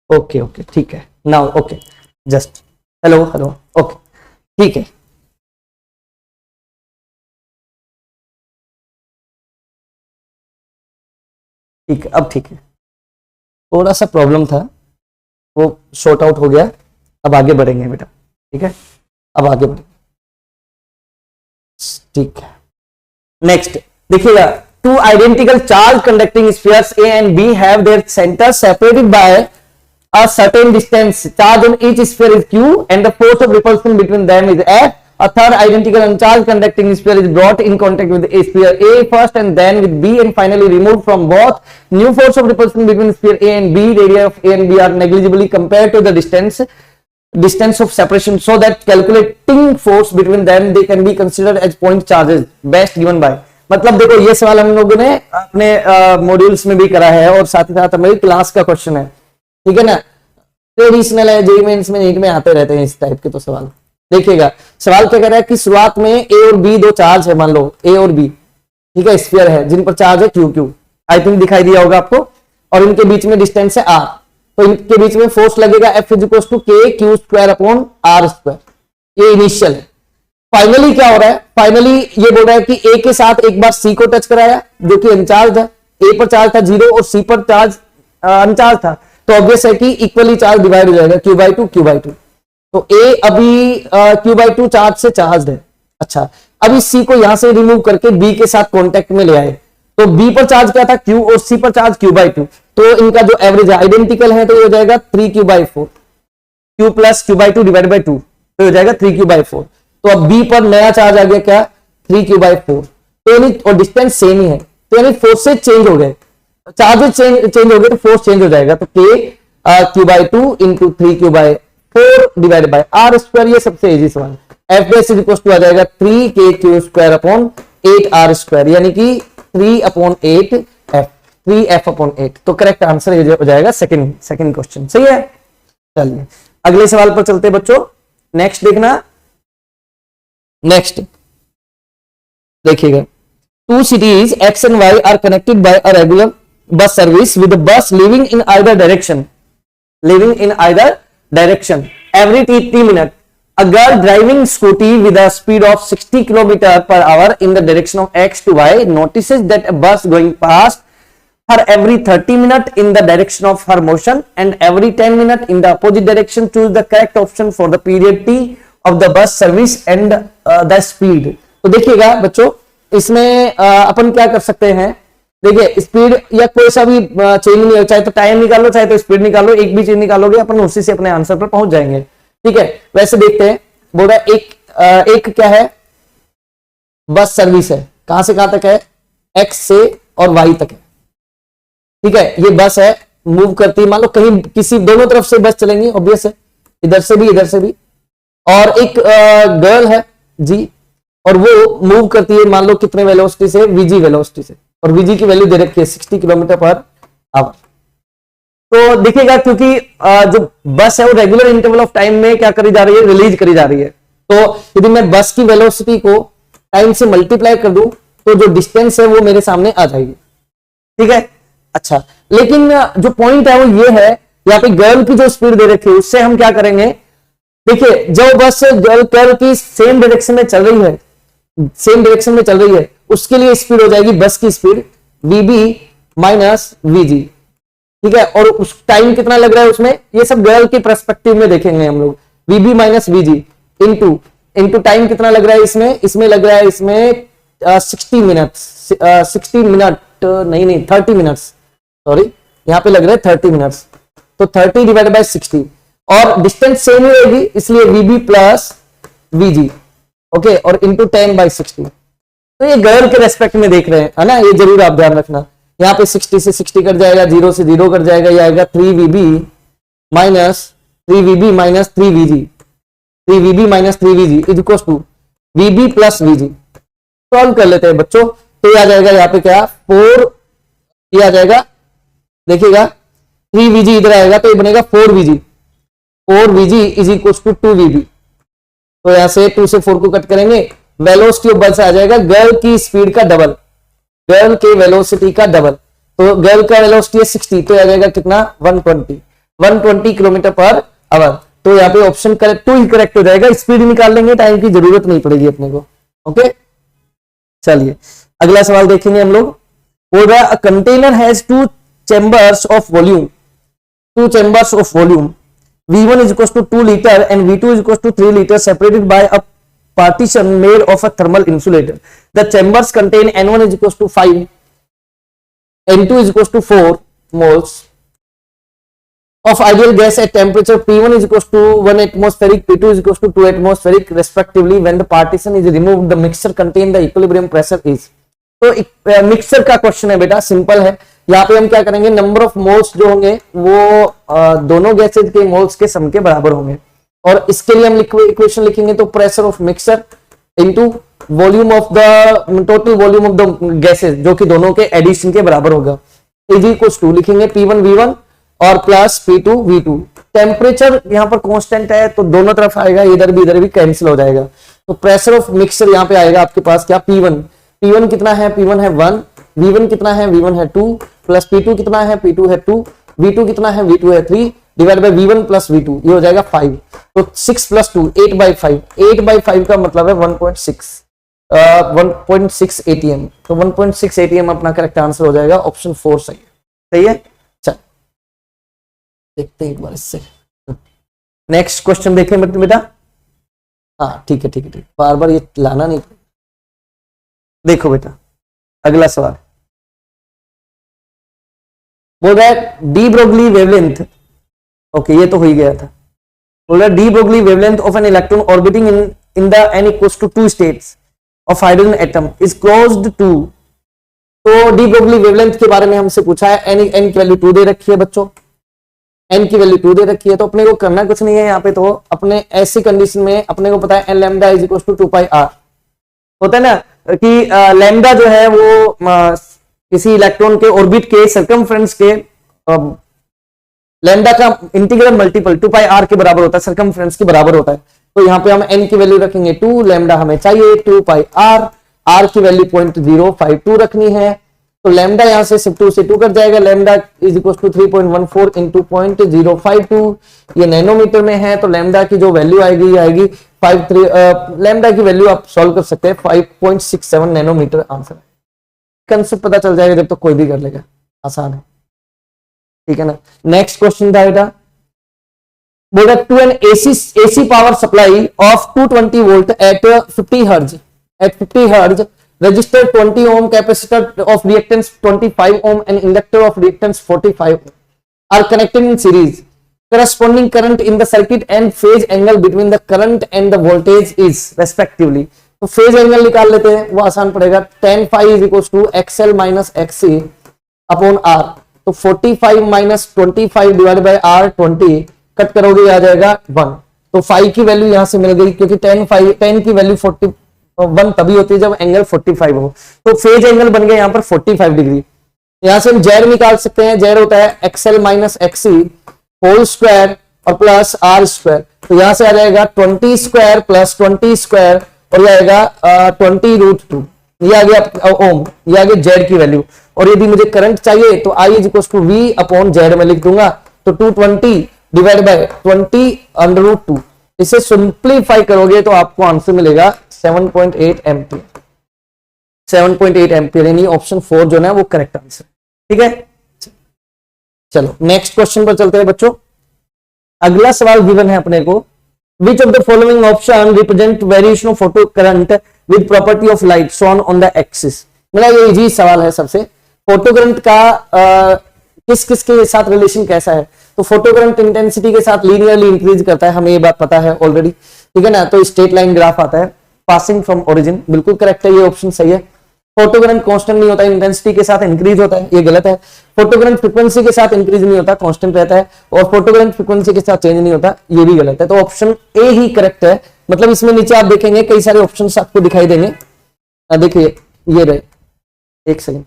Okay okay ठीक है, now okay, just hello okay ठीक है। ठीक है, अब ठीक है, थोड़ा सा प्रॉब्लम था वो शॉर्ट आउट हो गया, अब आगे बढ़ेंगे बेटा, ठीक है, अब आगे बढ़ेंगे, ठीक है। नेक्स्ट देखिएगा, two identical charge conducting spheres A and B have their centers separated by a certain distance. Charge on each sphere is Q and the force of repulsion between them is F. A third identical uncharged conducting sphere is brought in contact with a sphere A first and then with B and finally removed from both. New force of repulsion between sphere A and B, radii of A and B are negligibly compared to the distance of separation, so that calculating force between them they can be considered as point charges best given by। मतलब देखो ये सवाल हम लोगों ने अपने modules में भी करा है और साथ ही साथ हमारी क्लास का क्वेश्चन है, ठीक है ना, ट्रेडिशनल है, जेईई मेंस में नीट में आते रहते हैं इस टाइप के। तो सवाल देखिएगा, सवाल क्या कह रहा है कि शुरुआत में ए और बी दो चार्ज है, मान लो ए और बी, ठीक है, स्फीयर है जिन पर चार्ज है क्यू, आई थिंक दिखाई दिया होगा आपको, और इनके बीच में डिस्टेंस है आर, तो इनके बीच में फोर्स लगेगा F is equal to K Q square upon R square, ये इनिशियल है। फाइनली क्या हो रहा है, फाइनली ये बोल रहा है कि ए के साथ एक बार सी को टच कराया जो कि अनचार्ज है, ए पर चार्ज था 0 और सी पर चार्ज अनचार्ज था, तो तो ऑब्वियस है कि इक्वली चार्ज डिवाइड हो जाएगा Q/2 Q/2। तो A अभी Q/2 चार्ज से चार्ज है। अच्छा, अब इस C को यहां से रिमूव करके B के साथ कॉन्टेक्ट में ले आए, तो B पर चार्ज क्या था Q और C पर चार्ज Q/2, तो इनका जो एवरेज है आइडेंटिकल है, तो ये हो जाएगा 3Q/4, Q plus Q/2 divide by 2, तो हो जाएगा 3Q/4। तो अब B पर नया चार्ज आ गया क्या 3Q/4, तो यानी और डिस्टेंस सेम ही है, तो यानी फोर्सेज चेंज हो गए, चार्जेस चेंज हो गए तो फोर्स चेंज हो जाएगा। तो K Q/2 into 3Q/4 divide by R square, ये सबसे इजी सवाल। F dash is equal to आ जाएगा 3KQ square upon 8R square, यानी कि 3/8F, 3F/8। तो करेक्ट आंसर ये हो जाएगा सेकंड क्वेश्चन। सही है। चलिए अगले सवाल पर चलते हैं बच्चों। नेक्स्ट देखना, नेक्स्ट देखिएगा, two cities X and Y are connected by a regular bus service with the bus leaving in either direction every 30 minutes. A girl driving scooty with a speed of 60 km/h in the direction of X to Y notices that a bus going past her every 30 minutes in the direction of her motion and every 10 minutes in the opposite direction. Choose the correct option for the period T of the bus service and the speed. तो देखिएगा बच्चों, इसमें अपन क्या कर सकते हैं, देखिए speed या कोई सा भी चेंज नहीं हो, चाहे तो टाइम निकालो चाहे तो स्पीड निकालो, एक भी चीज निकालोगे अपन उसी से अपने आंसर पर पहुंच जाएंगे। ठीक है, वैसे देखते हैं, बोल रहा है एक क्या है, बस सर्विस है, कहां से कहां तक है, एक्स से और वाई तक है। ठीक है, ये बस है, मूव करती है, मान लो कहीं किसी दोनों तरफ से बस चलेंगी, ऑब्वियस है, इधर से भी इधर से भी, और एक गर्ल है जी, और वो मूव करती है मान लो कितने वेलोसिटी से, वीजी वेलोसिटी से, और वीजी की वैल्यू दे रखी है 60 km/h। तो देखिएगा क्योंकि जो बस है वो रेगुलर इंटरवल ऑफ टाइम में क्या करी जा रही है, रिलीज करी जा रही है। तो यदि मैं बस की वेलोसिटी को टाइम से मल्टीप्लाई कर दूं तो जो डिस्टेंस है वो मेरे सामने आ जाएगी। ठीक है, अच्छा, लेकिन जो पॉइंट है वो ये है, यहाँ पे गर्ल की जो स्पीड दे रखी है उससे हम क्या करेंगे, देखिए जो बस गर्ल की सेम डायरेक्शन में चल रही है, उसके लिए स्पीड हो जाएगी बस की स्पीड VB माइनस VG। ठीक है, और उस टाइम कितना लग रहा है उसमें, ये सब गर्ल के पर्सपेक्टिव में देखेंगे हम लोग, VB minus VG into time कितना लग रहा है इसमें लग रहा है इसमें 60 मिनट, 30 मिनट्स, सॉरी यहाँ पे लग रहा है 30 मिनट्स, तो 30 डिवाइड बाय 60, और डिस्टेंस सेम ही होगी इसलिए VB प्लस VG, ओके, और इंटू 10/60। तो ये गर्ल के रेस्पेक्ट में देख रहे हैं, है ना, ये जरूर आप ध्यान रखना। यहाँ पे 60 से 60 कट जाएगा, 0 से 0 कट जाएगा, ये आएगा 3VB minus 3VG is equal to VB plus VG। Solve कर लेते हैं बच्चों, तो ये आ जाएगा यहाँ पे क्या 4, ये आ जाएगा, देखिएगा 3VG इधर आएगा तो ये बनेगा 4VG is equal to 2VB। तो यहां से 2 से 4 को कट करेंगे, वेलोसिटी ऑफ बस आ जाएगा गर्ल की स्पीड का डबल, गर्ल के वेलोसिटी का डबल, तो गर्ल का वेलोसिटी है 60, तो आ जाएगा कितना 120 km/h। तो यहाँ पे ऑप्शन करेक्ट 2 ही करेक्ट हो जाएगा, स्पीड निकाल लेंगे, टाइम की जरूरत नहीं पड़ेगी अपने को। ओके, चलिए अगला सवाल देखेंगे हम लोग। बोल रहा है container has two chambers of volume, V1 is equals to 2 liter and V2 is equals to 3 liter separated by a partition made of a thermal insulator. The chambers contain N1 is equals to 5, N2 is equals to 4 moles of ideal gas at temperature P1 is equals to 1 atmospheric, P2 is equals to 2 atmospheric respectively. When the partition is removed, the mixture contain the equilibrium pressure is. तो mixer का question है बेटा, simple है। यहाँ पे हम क्या करेंगे, नंबर ऑफ मोल्स जो होंगे वो दोनों गैसेज के मोल्स के सम के बराबर होंगे, और इसके लिए हम इक्वेशन लिखेंगे तो pressure of mixer into volume of the total volume of the gases जो कि दोनों के एडिशन के बराबर होगा, इज इक्वल्स टू लिखेंगे P1 V1 और प्लस P2 V2। टेम्परेचर यहाँ पर कांस्टेंट है तो दोनों तरफ आएगा, इधर भी कैंसिल हो जाएगा, तो प्रेशर ऑफ मिक्सर यहाँ पे आएगा आपके पास क्या P1 कितना है, P1 है 1, V1 कितना है, V1 है 2, प्लस P2 कितना है, P2 है 2, V2 कितना है, V2 है 3, divide by V1 plus V2, ये हो जाएगा 5। तो 6 प्लस 2 8/5, 8/5 का मतलब है 1.6 ATM, तो 1.6 ATM अपना करेक्ट आंसर हो जाएगा, ऑप्शन 4 सही है। देखते हैं एक बार इससे। नेक्स्ट क्वेश्चन देखें बेटा। हाँ ठीक है ठीक है ठीक, बार बार ये लाना नहीं। देखो बेटा अगला सवाल बोल रहा है डी ब्रोगली वेवलेंथ, ओके ये तो हो ही गया था। बोल रहा है de Broglie wavelength of an electron orbiting in the N equals to 2 states of hydrogen atom is closed to. तो डी ब्रोगली वेवलेंथ के बारे में हमसे पूछा है, एन की वैल्यू 2 दे रखी है बच्चों, एन की वैल्यू 2 दे रखी है, तो अपने को करना कुछ नहीं है यहाँ पे। तो अपने ऐसी कंडीशन में अपने को पता है N lambda is equal to 2 pi R. होता है ना कि लैम्डा जो है वो किसी इलेक्ट्रॉन के ऑर्बिट के सर्कमफ्रेंस के लैम्डा का इंटीग्रल मल्टीपल 2 पाई आर के बराबर होता है, सर्कमफ्रेंस के बराबर होता है। तो यहाँ पे हम एन की वैल्यू रखेंगे 2, लैम्डा हमें चाहिए 2 पाई आर, आर की वैल्यू 0.052 रखनी है। तो लैम्डा यहां से 2 से 2 कट जाएगा, lambda is equal to 3.14 into 0.052, ये नैनोमीटर में है। तो लैम्डा की जो वैल्यू आएगी आएगी 53, लैम्डा की वैल्यू आप सॉल्व कर सकते हैं 5.67 नैनोमीटर आंसर है। कंसेप्ट पता चल जाएगा जब तो कोई भी कर लेगा, आसान है, ठीक है ना। नेक्स्ट क्वेश्चन था बेटा, बोला to an AC power supply of 220 volt at 50 hertz, resistor 20 ohm, capacitor of reactance 25 ohm and inductor of reactance 45 ohm are connected in series. Corresponding current in the circuit and phase angle between the current and the voltage is respectively. तो phase angle निकाल लेते हैं, वो आसान पड़ेगा। tan phi is equals to xl minus xc upon r। तो 45 minus 25 divide by r 20 cut करोगे आ जाएगा 1। तो phi की वैल्यू यहां से मिल गई, क्योंकि tan की वैल्यू 41 तभी होती है जब एंगल 45 हो। तो फेज एंगल बन गया यहाँ पर 45 डिग्री। यहां से हम जेड निकाल सकते हैं, जेड होता है XL minus XC whole square और प्लस आर स्क्वायर। तो यहां से आ जाएगा 20 स्क्वायर प्लस 20 स्क्वायर और ये आएगा 20√2, ये आ गया ओम, ये आ गया जेड की वैल्यू। और यदि मुझे करंट चाहिए तो I is equal to V upon Z में लिख दूंगा। तो 220 डिवाइड बाय 20√2, इसे सिंप्लीफाई करोगे तो आपको आंसर मिलेगा 7.8 एम्पियर। 7.8 एम्पियर यानी ऑप्शन 4 जो है वो करेक्ट आंसर, ठीक है। चलो नेक्स्ट क्वेश्चन पर चलते हैं बच्चों। अगला सवाल गिवन है अपने को, which of the following option represent variation of photo current with property of light shown on the axis. मेरा ये इजी सवाल है सबसे। फोटो करंट का किस किस के साथ रिलेशन कैसा है? तो फोटो करंट इंटेंसिटी के साथ लीनियरली इंक्रीज करता है, हमें ये बात पता है ऑलरेडी, ठीक है ना। तो स्ट्रेट लाइन ग्राफ आता है पासिंग फ्रॉम ओरिजिन, बिल्कुल करेक्ट है, ये ऑप्शन सही है। फोटो करंट कांस्टेंट नहीं होता, इंटेंसिटी के साथ इंक्रीज होता है, ये गलत है। फोटो करंट फ्रीक्वेंसी के साथ इंक्रीज नहीं होता, कांस्टेंट रहता है। और फोटो करंट फ्रीक्वेंसी के साथ चेंज नहीं होता, ये भी गलत है। तो ऑप्शन ए ही करेक्ट है। मतलब इसमें नीचे आप देखेंगे कई सारे ऑप्शन आपको दिखाई देंगे। देखिए ये रहे, एक सेकेंड,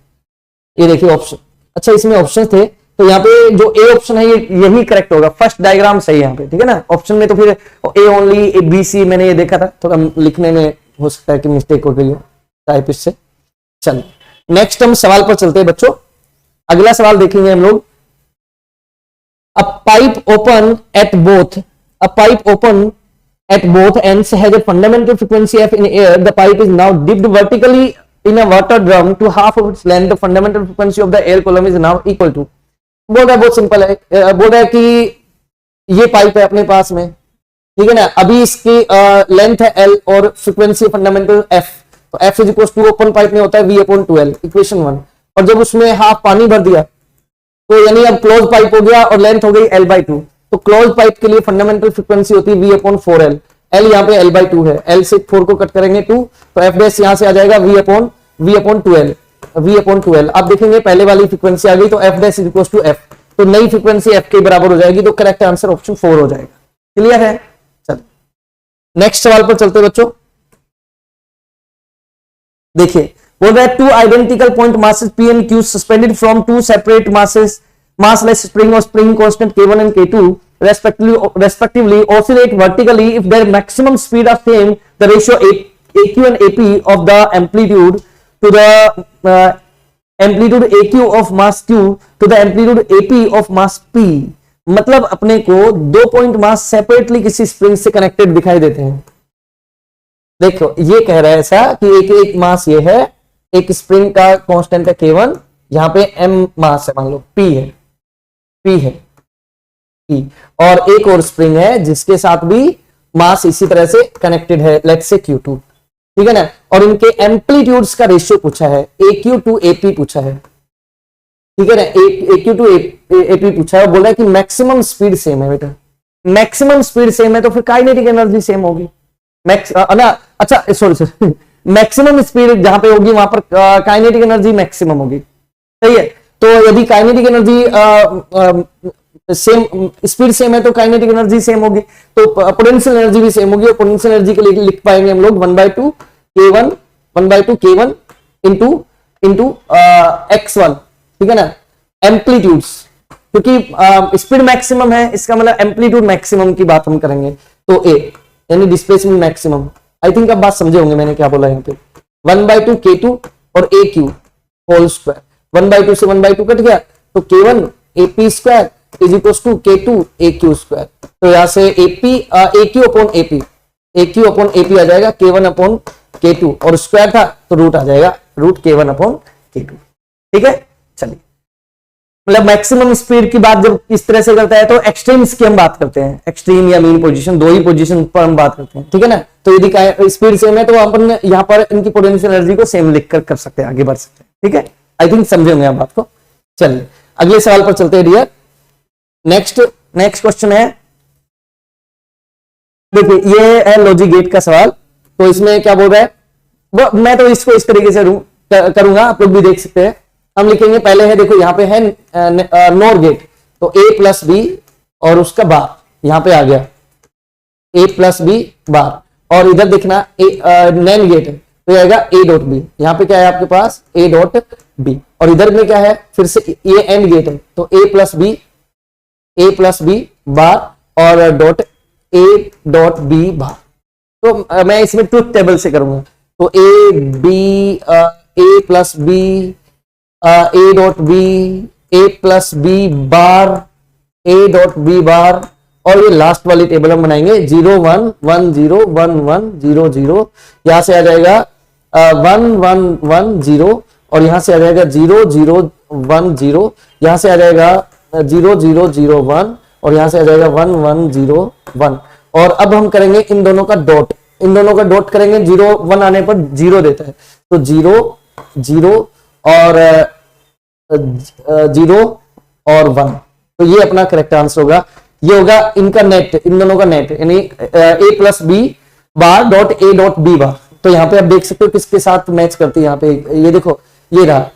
ये देखिए ऑप्शन, अच्छा इसमें ऑप्शन थे तो यहाँ पे जो ए ऑप्शन है ये यही करेक्ट होगा। फर्स्ट डायग्राम सही है यहाँ पे, ठीक है ना। ऑप्शन में तो फिर A only, A B C मैंने ये देखा था, तो हम लिखने में हो सकता है कि मिस्टेक हो गई हो टाइप इससे। चलो नेक्स्ट हम सवाल पर चलते हैं बच्चों। अगला सवाल देखेंगे हम लोग। अ pipe open at both ends has a fundamental frequency f in air. The pipe is now dipped vertically in a water drum to half of its length. The fundamental frequency of the air column is now equal to। बोल रहा है बहुत simple है, बोल रहा है कि ये पाइप है अपने पास में, ठीक है ना। अभी इसकी लेंथ है L और फ्रीक्वेंसी फंडामेंटल F। तो F is equal to open pipe में होता है V अपॉन 2L, इक्वेशन 1। और जब उसमें हाफ पानी भर दिया तो यानी अब क्लोज पाइप हो गया और लेंथ हो गई L/2। तो क्लोज पाइप के लिए फंडामेंटल फ्रीक्वेंसी होती है V अपॉन 4L। L यहाँ पे L/2 है, L से 4 को कट करेंगे 2, तो F डैश यहाँ से आ जाएगा V अपॉन 2L। आप देखेंगे पहले वाली फ्रीक्वेंसी आ गई तो F dash is equal to F, तो नई फ्रीक्वेंसी F के बराबर हो जाएगी। तो करेक्ट आंसर ऑप्शन 4 हो जाएगा। क्लियर है? चलो नेक्स्ट सवाल पर चलते बच्चों। देखिए बोल रहा है two identical point masses P and Q suspended from two separate massless spring or spring constant K1 and K2 respectively oscillate vertically if their maximum speed are same. The ratio AQ and AP of the amplitude to the amplitude AQ of mass Q to the amplitude AP of mass P। मतलब अपने को दो point mass separately किसी spring से connected दिखाई देते हैं। देखो ये कह रहा है ऐसा कि एक मास ये है, एक स्प्रिंग का कांस्टेंट है K1, यहाँ पे M मास है, मान लो P है, P, और एक और स्प्रिंग है जिसके साथ भी मास इसी तरह से कनेक्टेड है, लेट्स से Q2, ठीक है ना, और इनके एम्पलीट्यूड्स का रेशियो पूछा है, AQ टू AP पूछा है, ठीक है ना, AQ टू AP पूछा है, बोल रहा है कि मैक्सिमम स्पीड सेम है बेटा, मैक्सिमम स्पीड सेम है तो फिर काइनेटिक एनर्जी सेम होगी, ना अच्छा सॉरी मैक्सिमम स्पीड जहां पे होगी वहां पर काइनेटिक एनर्जी मैक्सिमम होगी, सही है। तो यदि kinetic energy same, speed same है तो काइनेटिक एनर्जी सेम होगी, तो पोटेंशियल एनर्जी भी सेम होगी, और पोटेंशियल एनर्जी के लिए लिख पाएंगे हम लोग 1/2 K1 इंटू x1, ठीक है ना, एम्पलीट्यूड्स, क्योंकि स्पीड मैक्सिमम है इसका मतलब एम्पलीट्यूड मैक्सिमम की बात हम करेंगे, तो A यानी डिस्प्लेसमेंट मैक्सिमम। आई थिंक अब बात समझे होंगे मैंने क्या बोला यहाँ पे, 1/2 K2 और AQ होल स्क्वायर, 1/2 से 1/2 कट गया तो K1 AP square is equal to K2 AQ square, तो यहां से AQ अपॉन AP आ जाएगा K1 अपॉन K2, और स्क्वायर था तो रूट आ जाएगा रूट K1 अपॉन K2, ठीक है। चलिए, मतलब मैक्सिमम स्पीड की बात जब इस तरह से करता है तो एक्सट्रीम्स की हम बात करते हैं, एक्सट्रीम या मीन पोजीशन, दो ही पोजीशन पर हम बात करते हैं, ठीक है ना। तो यदि स्पीड सेम है तो अपन यहाँ पर इनकी पोटेंशियल एनर्जी को सेम लिख कर सकते हैं, आगे बढ़ सकते हैं, ठीक है। आई थिंक समझे होंगे आप बात को। चलिए अगले सवाल पर चलते हैं डियर। नेक्स्ट क्वेश्चन है, देखिए ये है लॉजिक गेट का सवाल, तो इसमें क्या बोल रहा है, वो मैं तो इसको इस तरीके से करूंगा, आप लोग भी देख सकते हैं। हम लिखेंगे, पहले है देखो यहाँ पे है नोर गेट, तो A प्लस बी और उसका बार यहां पे आ गया, A प्लस बी बार, और इधर देखना नैन गेट है तो आएगा A डॉट बी, यहाँ पे क्या है आपके पास A डॉट बी, और इधर में क्या है फिर से ये एंड गेट है तो A प्लस बी बार और dot A dot B bar. तो मैं इसमें ट्रुथ टेबल से करूंगा, तो A plus B A dot B, A plus B bar, A dot B bar, और ये लास्ट वाली टेबल हम बनाएंगे 0 1 1 0 1 1 0 0, यहां से आ जाएगा 1 1 1 0, और यहां से आ जाएगा 0 0 1 0, यहां से आ जाएगा 0 0 0 1, और यहां से आ जाएगा 1 1 0 1। और अब हम करेंगे इन दोनों का डॉट, इन दोनों का डॉट करेंगे, 0 1 आने पर 0 देता है, तो 0 0 और 0 और 1, तो ये अपना करेक्ट आंसर होगा। ये होगा इनका नेट, इन दोनों का नेट, यानी A plus B bar dot A dot B bar. तो यहाँ पे आप देख सकते हो किसके साथ मैच करती है, यहाँ पे ये देखो ये रहा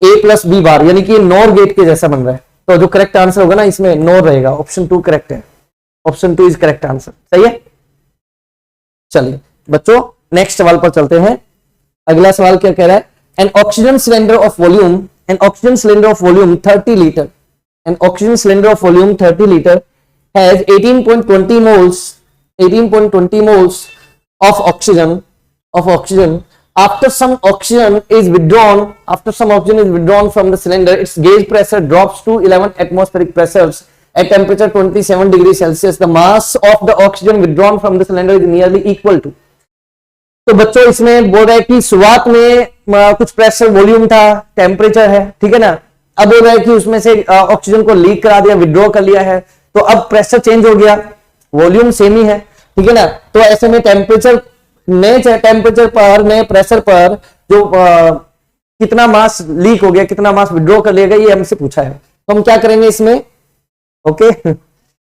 A प्लस बी बार, यानी कि नॉर गेट के जैसा बन रहा है, तो जो करेक्ट आंसर होगा ना इसमें नॉर रहेगा, ऑप्शन 2 करेक्ट है, ऑप्शन 2 इज करेक्ट आंसर, सही है। चलिए बच्चों नेक्स्ट सवाल पर चलते हैं। अगला सवाल क्या कह रहा है, N oxygen cylinder of volume 30 liter, an oxygen cylinder of volume 30 liter has 18.20 moles of oxygen. After some oxygen is withdrawn from the cylinder, its gauge pressure drops to 11 atmospheric pressures at temperature 27 degrees Celsius. The mass of the oxygen withdrawn from the cylinder is nearly equal to. तो बच्चों इसमें बोल रहा है कि शुरुआत में कुछ प्रेशर वॉल्यूम था, टेम्परेचर है, ठीक है ना। अब बोल रहा है कि उसमें से ऑक्सीजन को लीक करा दिया, विड्रॉ कर लिया है, तो अब प्रेशर चेंज हो गया, वॉल्यूम सेम ही है, ठीक है ना। तो ऐसे में टेम्परेचर पर नए प्रेशर पर जो कितना मास लीक हो गया, कितना मास विड्रॉ कर लिया गया, ये हमसे पूछा है। तो हम क्या करेंगे इसमें, ओके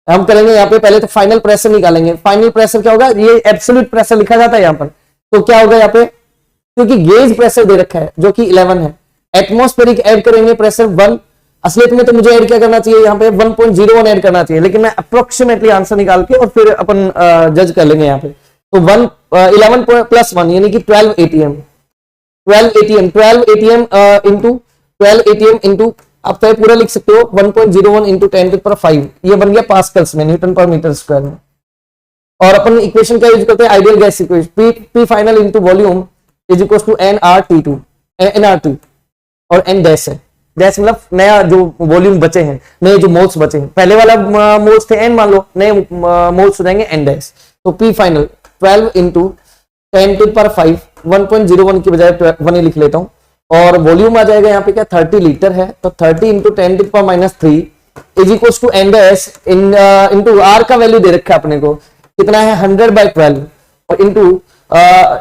हम करेंगे यहाँ पे पहले तो फाइनल प्रेशर निकालेंगे। फाइनल प्रेशर क्या होगा, ये एब्सोल्यूट प्रेशर लिखा जाता है यहाँ पर, तो क्या होगा यहाँ पे, क्योंकि गेज प्रेशर दे रखा है जो कि 11 है, एटमॉस्फेरिक ऐड करेंगे प्रेशर 1, असलियत में तो मुझे ऐड क्या करना चाहिए यहाँ पे 1.01 ऐड करना चाहिए, लेकिन मैं अप्रोक्सीमेटली आंसर निकाल के और फिर अपन जज कर लेंगे यहाँ पे। तो 11 प्लस 1 यानी कि 12 ATM इंटू आप तो पूरा लिख सकते हो 1.01 इंटू 10⁵, ये बन गया पास्कल्स में, न्यूटन पर मीटर स्क्वायर में। और अपन इक्वेशन क्या यूज करते हैं, ideal gas equation, P final into volume is equal to nRT, और n डैश है, डैश मतलब नया जो वॉल्यूम बचे हैं, नए जो मोल्स बचे हैं, पहले वाला मोल्स थे n मान लो, नए मोल्स हो जाएंगे n डैश। तो P फाइनल 12 इंटू 10⁵, 1.01 की बजाय 1 ही लिख लेता हूं, और वॉल्यूम आ जाएगा यहाँ पे क्या 30 लीटर है, तो 30 इंटू 10⁻³ is equal to N S into R का वैल्यू दे रखा है अपने को कितना है 100/12 और इनटू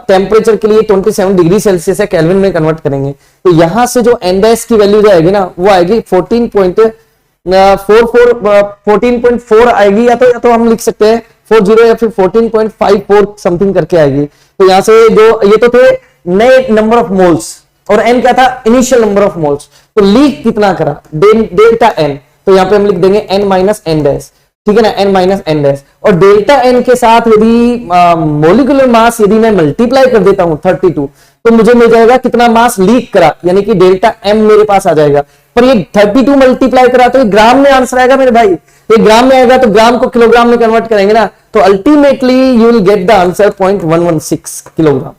टेम्परेचर के लिए 27 डिग्री सेल्सियस है, केल्विन में कन्वर्ट करेंगे तो यहां से जो एन एस की वैल्यू जाएगी ना वो आएगी 14.4 आएगी, या तो हम लिख सकते हैं 40 या फिर 14.54 समथिंग करके आएगी। तो यहां से जो ये तो थे नए नंबर ऑफ मोल्स और एन क्या था इनिशियल नंबर ऑफ मोल्स, तो लीक कितना करा डेल्टा एन, तो यहां पे हम लिख देंगे एन माइनस एन डैश, ठीक है ना, एन माइनस एन डैश। और डेल्टा एन के साथ यदि मोलिकुलर मास यदि मैं मल्टीप्लाई कर देता हूं 32 तो मुझे मिल जाएगा कितना मास लीक करा, यानी कि डेल्टा एम मेरे पास आ जाएगा। पर ये 32 मल्टीप्लाई करा तो ये ग्राम में आंसर आएगा मेरे भाई, ये ग्राम में आएगा तो ग्राम को किलोग्राम में कन्वर्ट करेंगे ना, तो ultimately you will get the answer 0.116 kilogram.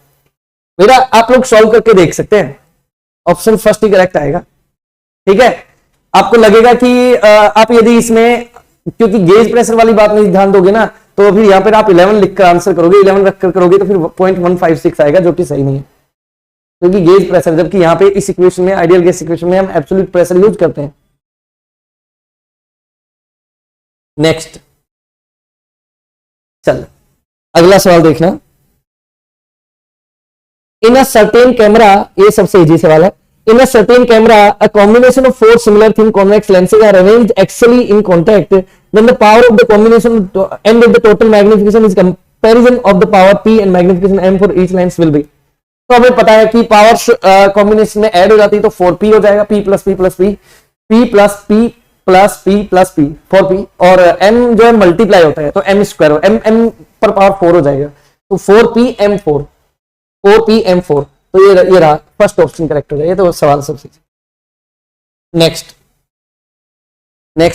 मेरा आप लोग सॉल्व करके देख सकते हैं, ऑप्शन फर्स्ट ही करेक्ट आएगा, ठीक है। आपको लगेगा कि आप यदि इसमें क्योंकि गेज प्रेशर वाली बात नहीं ध्यान दोगे ना तो फिर यहां पर आप 11 लिखकर आंसर करोगे, 11 रखकर करोगे तो फिर 0.156 आएगा जो कि सही नहीं है, क्योंकि गेज प्रेशर, जबकि यहां पे इस इक्वेशन में आइडियल गैस इक्वेशन में हम एब्सोल्यूट प्रेशर यूज करते हैं। नेक्स्ट चल अगला सवाल देखना। इन अ सर्टेन कैमरा, ये सबसे इजी सवाल है। In a certain camera a combination of 4 similar thin convex lenses are arranged axially in contact, then the power of the combination and of the total magnification is comparison of the power p and magnification m for each lens will be. तो हमें पता है कि power combination में add हो जाती है तो 4p हो जाएगा, p plus p plus p, p plus p plus p plus p 4p, और m जो है मल्टीप्लाई होता है तो m स्क्वायर हो, m पर पावर 4 हो जाएगा तो 4p m4, 4p m4। तो ये रहा फर्स्ट ऑप्शन करेक्ट हो जाएगा, ये तो सवाल सबसे। नेक्स्ट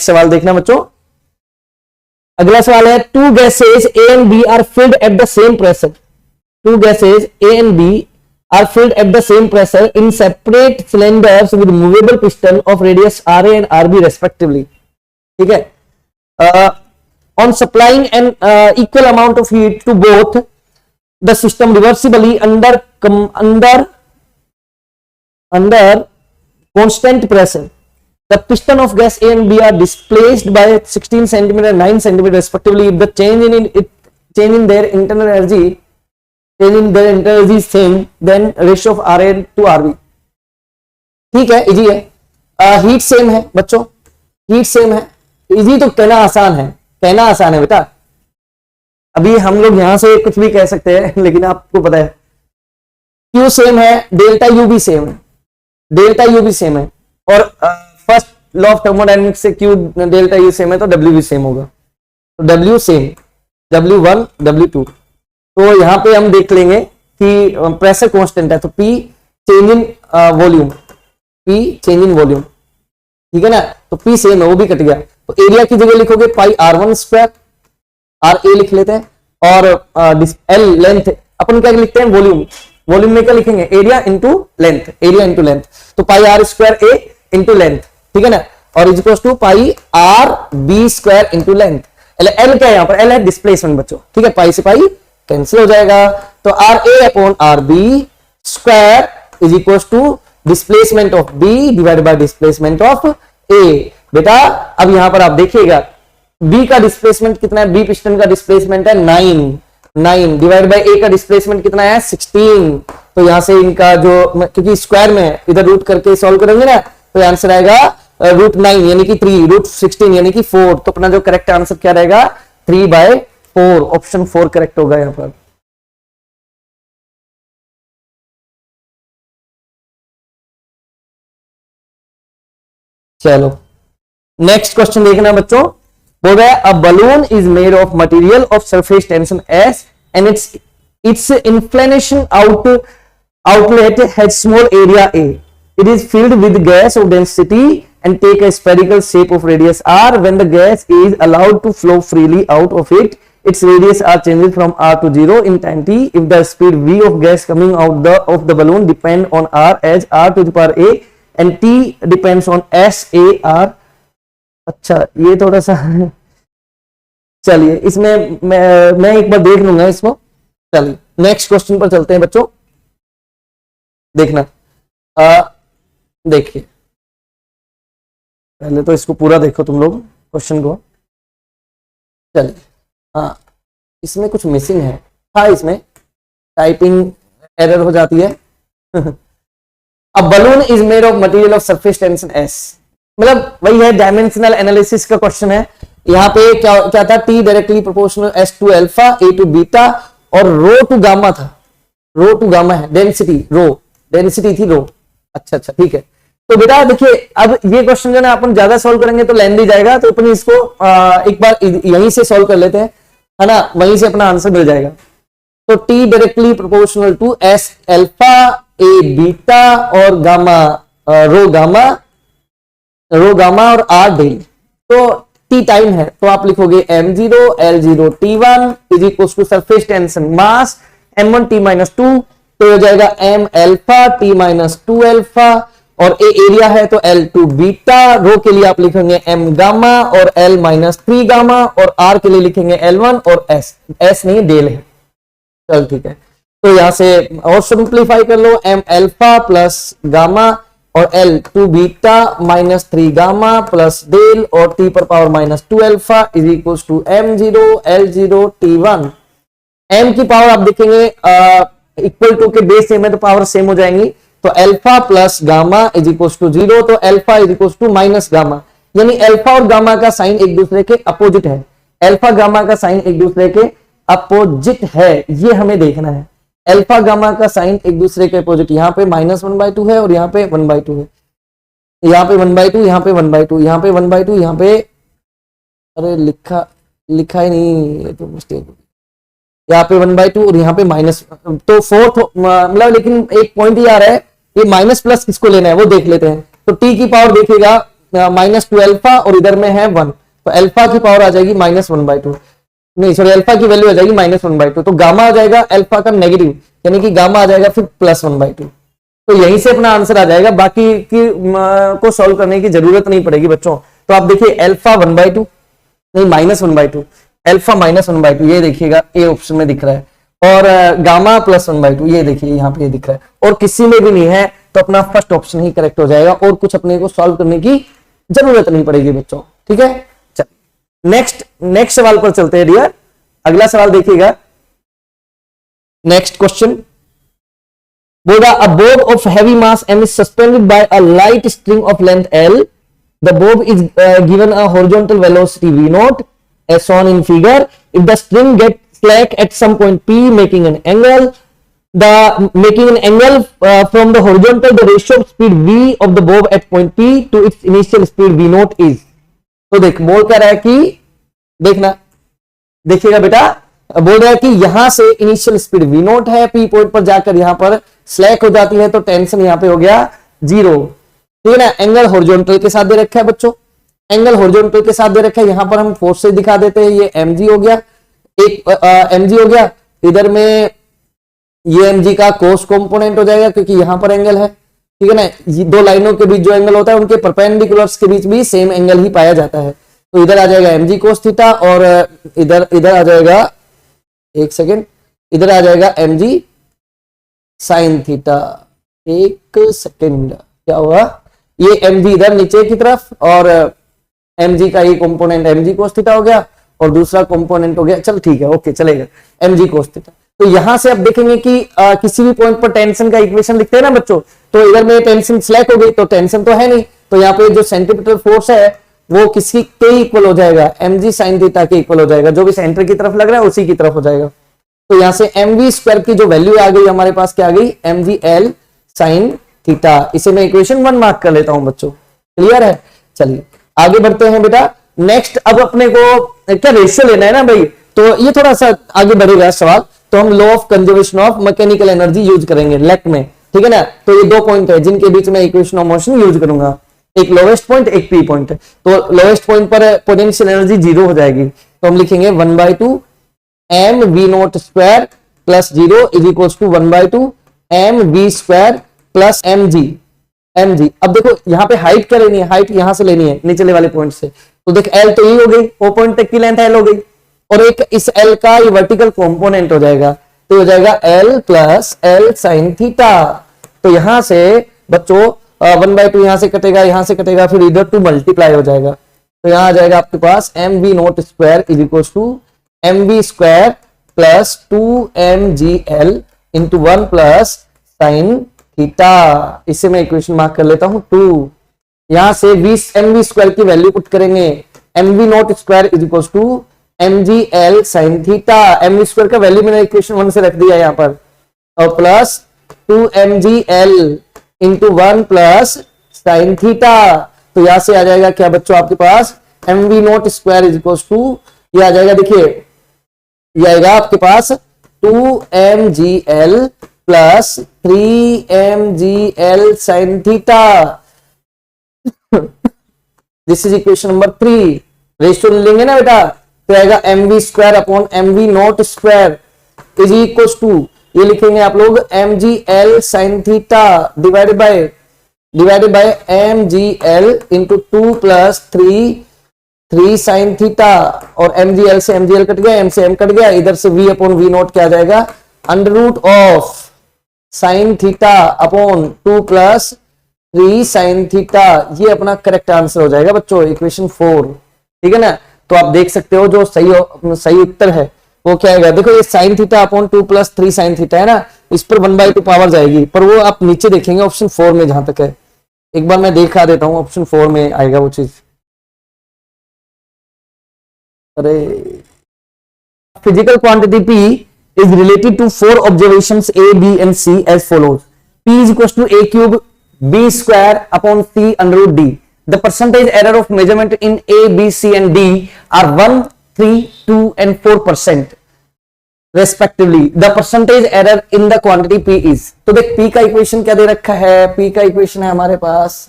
सवाल देखना बच्चों। अगला सवाल है two gases A and B are filled at the same pressure, two gases A and B are filled at the same pressure in separate cylinders with movable piston of radius RA and RB respectively, ठीक है। On supplying an equal amount of heat to both the system reversibly under constant pressure, the piston of gas A and B are displaced by 16 cm and 9 cm respectively if the change in their internal energy is same then ratio of RA to RB, ठीक है, easy है। Heat same है बच्चों, heat same है, easy तो कहना आसान है, कहना आसान है बेटा। अभी हम लोग यहां से कुछ भी कह सकते हैं लेकिन आपको पता है Q सेम है, डेल्टा U भी सेम है, डेल्टा U भी सेम है, और फर्स्ट लॉ ऑफ थर्मोडायनेमिक्स से Q डेल्टा U सेम है तो W भी सेम होगा, तो W सेम, W1 W2। तो यहां पे हम देख लेंगे कि प्रेशर कांस्टेंट है तो P change in volume, P change in volume, ठीक है ना, तो P सेम है वो भी कट गया। तो एरिया की जगह लिखोगे पाई R1 स्क्वायर, RA लिख लेते हैं, और L लेंथ अपन क्या लिखते हैं वॉल्यूम, वॉल्यूम में क्या लिखेंगे area into length, area into length, तो pi R square A into length, ठीक है ना, और is equal to pi RB square into length. L क्या है यहाँ पर, L है डिस्प्लेसमेंट बच्चों, ठीक है, पाई से पाई कैंसिल हो जाएगा, तो RA upon RB square is equal to displacement of B divided by displacement of A। बेटा अब यहां पर आप देखिएगा B का डिस्प्लेसमेंट कितना है, B पिस्टन का डिस्प्लेसमेंट है 9 डिवाइड बाय A का डिस्प्लेसमेंट कितना है 16, तो यहां से इनका जो क्योंकि स्क्वायर में है इधर रूट करके सॉल्व करेंगे ना तो आंसर आएगा √9 यानी कि 3, √16 यानी कि 4, तो अपना जो करेक्ट आंसर क्या रहेगा 3/4, ऑप्शन 4 करेक्ट होगा यहां पर। चलो नेक्स्ट क्वेश्चन देखना बच्चों, बोल रहा है a balloon is made of material of surface tension S and it's inflation outlet has small area A. It is filled with gas of density and take a spherical shape of radius R. When the gas is allowed to flow freely out of it, its radius R changes from R to 0 in time t. If the speed V of gas coming out of the balloon depend on R as R to the power A and T depends on S A R. अच्छा ये थोड़ा सा चलिए इसमें मैं एक बार देख लूंगा इसको। चलिए नेक्स्ट क्वेश्चन पर चलते हैं बच्चों, देखना देखिए पहले तो इसको पूरा देखो तुम लोग क्वेश्चन को। चलिए, हाँ इसमें कुछ मिसिंग है, हाँ इसमें टाइपिंग एरर हो जाती है। A balloon is made of material of surface tension S, मतलब वही है, डायमेंशनल एनालिसिस का क्वेश्चन है। यहाँ पे क्या क्या था, T directly proportional S to alpha, A to beta और रो टू गामा था। रो टू गामा है, डेंसिटी रो, डेंसिटी थी रो। अच्छा अच्छा ठीक है। तो बेटा देखिए, अब ये क्वेश्चन जो ना अपन ज्यादा सॉल्व करेंगे तो लेंथी जाएगा, तो अपन इसको एक बार यहीं से सॉल्व कर लेते हैं, है ना, वहीं से अपना आंसर मिल जाएगा। तो T directly proportional to S alpha, A beta और गामा, रो गामा और आर डेल। तो टी टाइम है, तो आप लिखोगे m0 L0 T1 is equal to surface tension mass m1 T minus 2, तो हो जाएगा m alpha T minus 2 alpha, और ए एरिया है तो L2 बीटा, रो के लिए आप लिखेंगे m गामा और L माइनस 3 गामा, और R के लिए लिखेंगे L1 और S नहीं डेल है। चल ठीक है, तो यहां से और सिंप्लीफाई कर लो, m अल्फा प्लस गामा और L2 beta minus 3 gamma plus del और t पर power minus 2 alpha is equal to m0 L0 T1। m की पावर आप देखेंगे इक्वल टू के बेस सेम है तो पावर सेम हो जाएंगी, तो alpha plus gamma is equal to 0, तो alpha is equal to minus gamma, यानी अल्फा और गामा का साइन एक दूसरे के अपोजिट है। अल्फा गामा का साइन एक दूसरे के अपोजिट है, ये हमें देखना है। अल्फा गामा का साइन एक दूसरे के अपोजिट, यहाँ पे -1/2 है और यहाँ पे 1/2 है, यहाँ पे 1/2, यहाँ पे 1/2, यहाँ पे 1/2, यहाँ पे अरे लिखा ही नहीं, ये तो मिस्टेक हो गई, यहाँ पे 1/2 और यहाँ पे माइनस, तो फोर्थ मतलब, लेकिन एक पॉइंट ये आ रहा है, ये माइनस प्लस किसको लेना है वो देख लेते हैं। तो टी की पावर देखेगा -2 अल्फा और इधर में है 1, तो अल्फा की पावर आ जाएगी -1/2, नहीं सॉरी अल्फा की वैल्यू आ जाएगी -1/2, तो गामा आ जाएगा अल्फा का नेगेटिव, यानी कि गामा आ जाएगा फिर +1/2, तो यहीं से अपना आंसर आ जाएगा, बाकी की को सॉल्व करने की जरूरत नहीं पड़ेगी बच्चों। तो आप देखिए अल्फा 1/2 नहीं -1/2, अल्फा -1/2 ये देखिएगा ए ऑप्शन में दिख रहा है, और गामा +1/2 ये देखिए यहाँ पे ये दिख रहा है, और किसी में भी नहीं है तो अपना फर्स्ट ऑप्शन ही करेक्ट हो जाएगा, और कुछ अपने को सॉल्व करने की जरूरत नहीं पड़ेगी बच्चों। ठीक है, नेक्स्ट सवाल पर चलते हैं डियर। अगला सवाल देखिएगा, नेक्स्ट क्वेश्चन बोला, a bob of heavy mass m is suspended by a light string of length L. The bob is given a horizontal velocity v0 as shown in figure. If the string gets slack at some point P, making an angle from the horizontal, the ratio of speed v of the bob at point P to its initial speed v0 is. तो देख बोल क्या रहा है कि देखना, देखिएगा बेटा, बोल रहा है कि यहां से इनिशियल स्पीड v0 है, P पॉइंट पर जाकर यहां पर स्लैक हो जाती है, तो टेंशन यहां पे हो गया 0। ठीक है ना, एंगल हॉरिजॉन्टल के साथ दे रखा है बच्चों, एंगल हॉरिजॉन्टल के साथ दे रखा है, यहां पर हम फोर्स से दिखा देते हैं, ये mg हो गया, एक mg हो गया, इधर में ये mg का कोस कंपोनेंट हो जाएगा क्योंकि यहां पर एंगल है। ठीक है ना, ये दो लाइनों के बीच जो एंगल होता है उनके परपेंडिकुलर्स के बीच भी सेम एंगल ही पाया जाता है, तो इधर आ जाएगा mg कोस थीटा, और इधर आ जाएगा, एक सेकेंड, इधर आ जाएगा mg साइन थीटा। एक सेकेंड, क्या हुआ, ये mg इधर नीचे की तरफ, और mg का ये कंपोनेंट mg कोस थीटा हो गया, और दूसरा कंपोनेंट हो गया, चल ठीक है ओके चलेगा, mg कोस थीटा। तो यहां से आप देखेंगे कि किसी भी पॉइंट पर टेंशन का इक्वेशन लिखते हैं ना बच्चों, तो इधर में टेंशन स्लैक हो गई, तो टेंशन तो है नहीं, तो यहाँ पे जो सेंट्रीपिटल फोर्स है वो किसी के इक्वल हो जाएगा, mg साइन थीटा के इक्वल हो जाएगा, जो भी सेंटर की तरफ लग रहा है उसी की तरफ हो जाएगा। तो यहां से mv स्क्वायर की जो वैल्यू आ गई हमारे पास, क्या आ गई, mvl साइन थीटा। इसे मैं इक्वेशन 1 मार्क कर लेता हूं बच्चों, क्लियर है। चलिए आगे बढ़ते हैं बेटा, नेक्स्ट अब अपने को क्या रेशियो लेना है ना भाई, तो ये थोड़ा सा आगे बढ़ेगा सवाल, तो हम law of conservation of mechanical energy use करेंगे लेक में। ठीक है ना, तो ये दो पॉइंट है जिनके बीच में इक्वेशन ऑफ मोशन यूज करूंगा, एक लोवेस्ट पॉइंट एक पी पॉइंट है, तो लोवेस्ट पॉइंट पर पोटेंशियल एनर्जी 0 हो जाएगी, तो हम लिखेंगे 1/2 m v0 square plus 0 is equal to 1/2 m v square plus mg। अब देखो यहाँ पे हाइट क्या लेनी है, हाइट यहां से लेनी है निचले वाले पॉइंट से, तो देख l तो ये हो गई, वो पॉइंट तक की लेंथ l हो गई, और एक इस l का ये वर्टिकल कंपोनेंट हो जाएगा, तो हो जाएगा l plus l sine theta. तो यहां से बच्चों 1/2 यहां से कटेगा, यहां से कटेगा, फिर इधर 2 मल्टीप्लाई हो जाएगा, तो यहां आ जाएगा आपके पास mv0 is equal to mv² plus 2mgl into 1 plus sine theta. इसे मैं इक्वेशन मार्क कर लेता हूं 2। यहां से mv² की वैल्यू पुट करेंगे, mv0² is equal to mgl sine theta. mv² का वैल्यू मैंने इक्वेशन 1 से रख दिया यहां पर, और plus 2mgl into 1 plus sine theta. तो यहां से आ जाएगा क्या बच्चों आपके पास mv0² इज इक्वल टू, ये आ जाएगा, देखिए ये आएगा आपके पास 2mgl plus 3mgl sine theta. This is equation number 3। Ratio लेंगे ना बेटा, तो आएगा mv² upon mv0² is equal to, ये लिखेंगे आप लोग mgl sine theta divided by mgl into 2 plus 3 sine theta, और mgl से mgl कट गया, m से m कट गया, इधर से v अपॉन v0 क्या आ जाएगा, under root of sine theta upon 2 plus 3 sine theta. ये अपना करेक्ट आंसर हो जाएगा बच्चों, इक्वेशन 4, ठीक है ना। तो आप देख सकते हो जो सही उत्तर है वो क्या आएगा, देखो ये sign theta upon 2 plus 3 sine theta है ना, इस पर 1/2 पावर जाएगी, पर वो आप नीचे देखेंगे ऑप्शन 4 में, जहां तक है एक बार मैं दिखा देता हूं, ऑप्शन 4 में आएगा वो चीज। अरे physical quantity P is related to 4 observations A, B and C as follows. P is equals to A cube B square upon C under root D. The percentage error of measurement in A, B, C and D are 1, 3, 2 and 4% respectively. The percentage error in the quantity P is. तो देख P का equation क्या दे रखा है, P का equation है हमारे पास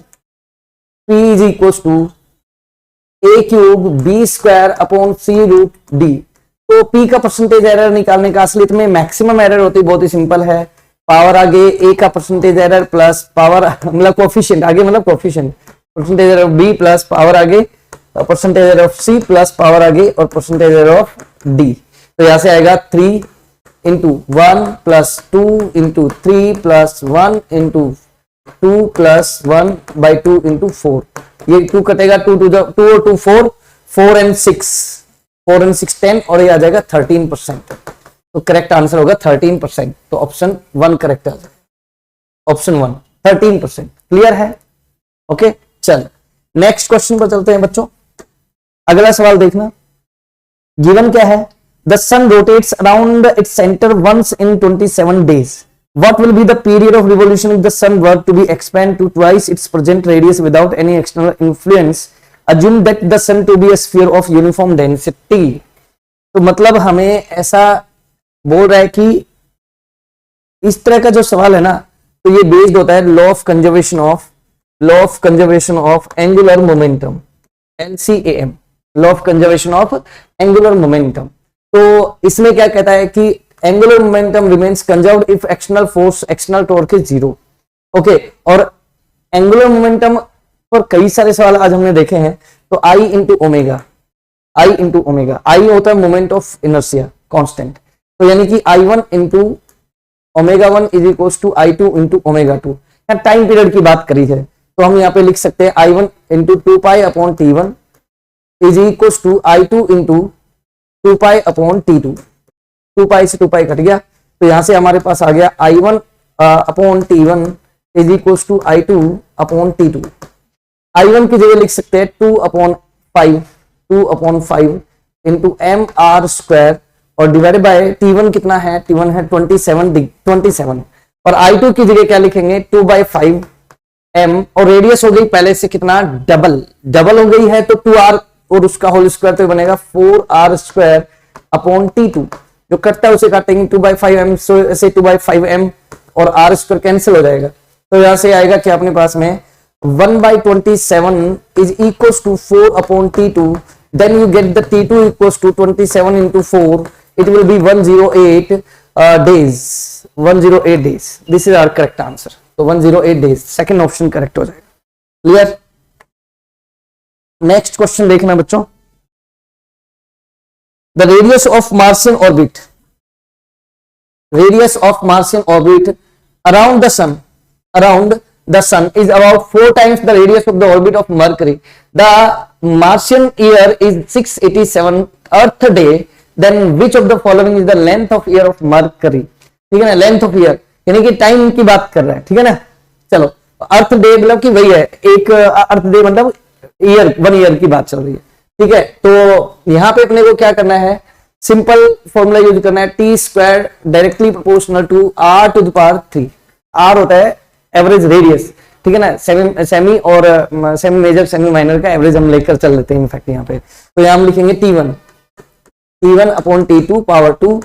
P is equals to A cube B square upon C root D। तो P का परसेंटेज एरर निकालने का असलियत में मैक्सिमम एरर होती है, बहुत ही सिंपल है, पावर आगे A का परसेंटेज एरर प्लस पावर मतलब कोफिशिएंट आगे, मतलब coefficient percentage error of B plus power आगे percentage error of C plus power आगे और परसेंटेज एरर ऑफ D। तो यहां से आएगा 3 into 1 plus 2 into 3 plus 1 into 2 plus 1/2 into 4, ये 2 कटेगा, 2 और 2 4, 4 and 6 10, और ये आ जाएगा 13%। तो करेक्ट आंसर होगा 13%। तो ऑप्शन 1 करेक्ट आ जाएगा, ऑप्शन 1 13%। क्लियर है? ओके, चल नेक्स्ट क्वेश्चन पर चलते हैं बच्चों। अगला सवाल देखना, गिवन क्या है, the sun rotates around its centre once in 27 days. What will be the period of revolution if the sun were to be expanded to twice its present radius without any external influence? Assume that the sun to be a sphere of uniform density. तो मतलब हमें ऐसा बोल रहा है कि इस तरह का जो सवाल है ना, तो ये बेस्ड होता है law of conservation of angular momentum, LCAM, law of conservation of angular momentum. तो इसमें क्या कहता है कि angular momentum remains conserved if external force, external torque is 0. Okay, और angular momentum पर कई सारे सवाल आज हमने देखे हैं। तो I इंटू ओमेगा, I होता है मोमेंट ऑफ इनर्शिया कांस्टेंट, तो यानी कि I1 into omega 1 is equal to I2 into omega 2। Time period की बात करी है तो हम यहाँ पे लिख सकते हैं I1 into 2 upon T1 is equal to I2 into 2 upon T2। 2 से 2 कट गया, तो यहां से हमारे पास आ गया I1 upon T1 is equal to I2 upon T2। I1 की जगह लिख सकते हैं 2 अपॉन 5 इंटू mr² और डिवाइडेड बाय T1 कितना है, T1 है 27, और I2 की जगह क्या लिखेंगे 2/5 m, और रेडियस हो गई पहले से कितना डबल हो गई है, तो 2r और उसका होल स्क्वायर तो बनेगा 4r² अपॉन T2। जो कटता है उसे काटेंगे 2/5 m से 2/5 m और r² कैंसिल हो जाएगा, तो यहां से आएगा कि अपने पास में 1/27 is equal to 4 upon T2। Then you get the T2 equal to 27 into 4, it will be 108 days। This is our correct answer. तो 108 days, सेकेंड ऑप्शन करेक्ट हो जाएगा। क्लियर? नेक्स्ट क्वेश्चन देखना बच्चों, the radius of Martian orbit around the sun the sun is about 4 times the radius of the orbit of Mercury. The Martian year is 687 Earth day. Then which of the following is the length of year of Mercury? ठीक है ना, length of year यानी कि time की बात कर रहा है, ठीक है ना। चलो अर्थ डे मतलब कि वही है, एक अर्थ डे मतलब ईयर, 1 ईयर की बात चल रही है, ठीक है। तो यहां पे अपने को क्या करना है, सिंपल फॉर्मूला यूज करना है, T square directly proportional to R to the power 3। R होता है एवरेज रेडियस, ठीक है ना, सेमी और सेमी मेजर सेमी माइनर का एवरेज हम लेकर चल लेते हैं इनफैक्ट यहाँ पे। तो यहाँ हम लिखेंगे T1 upon T2 power 2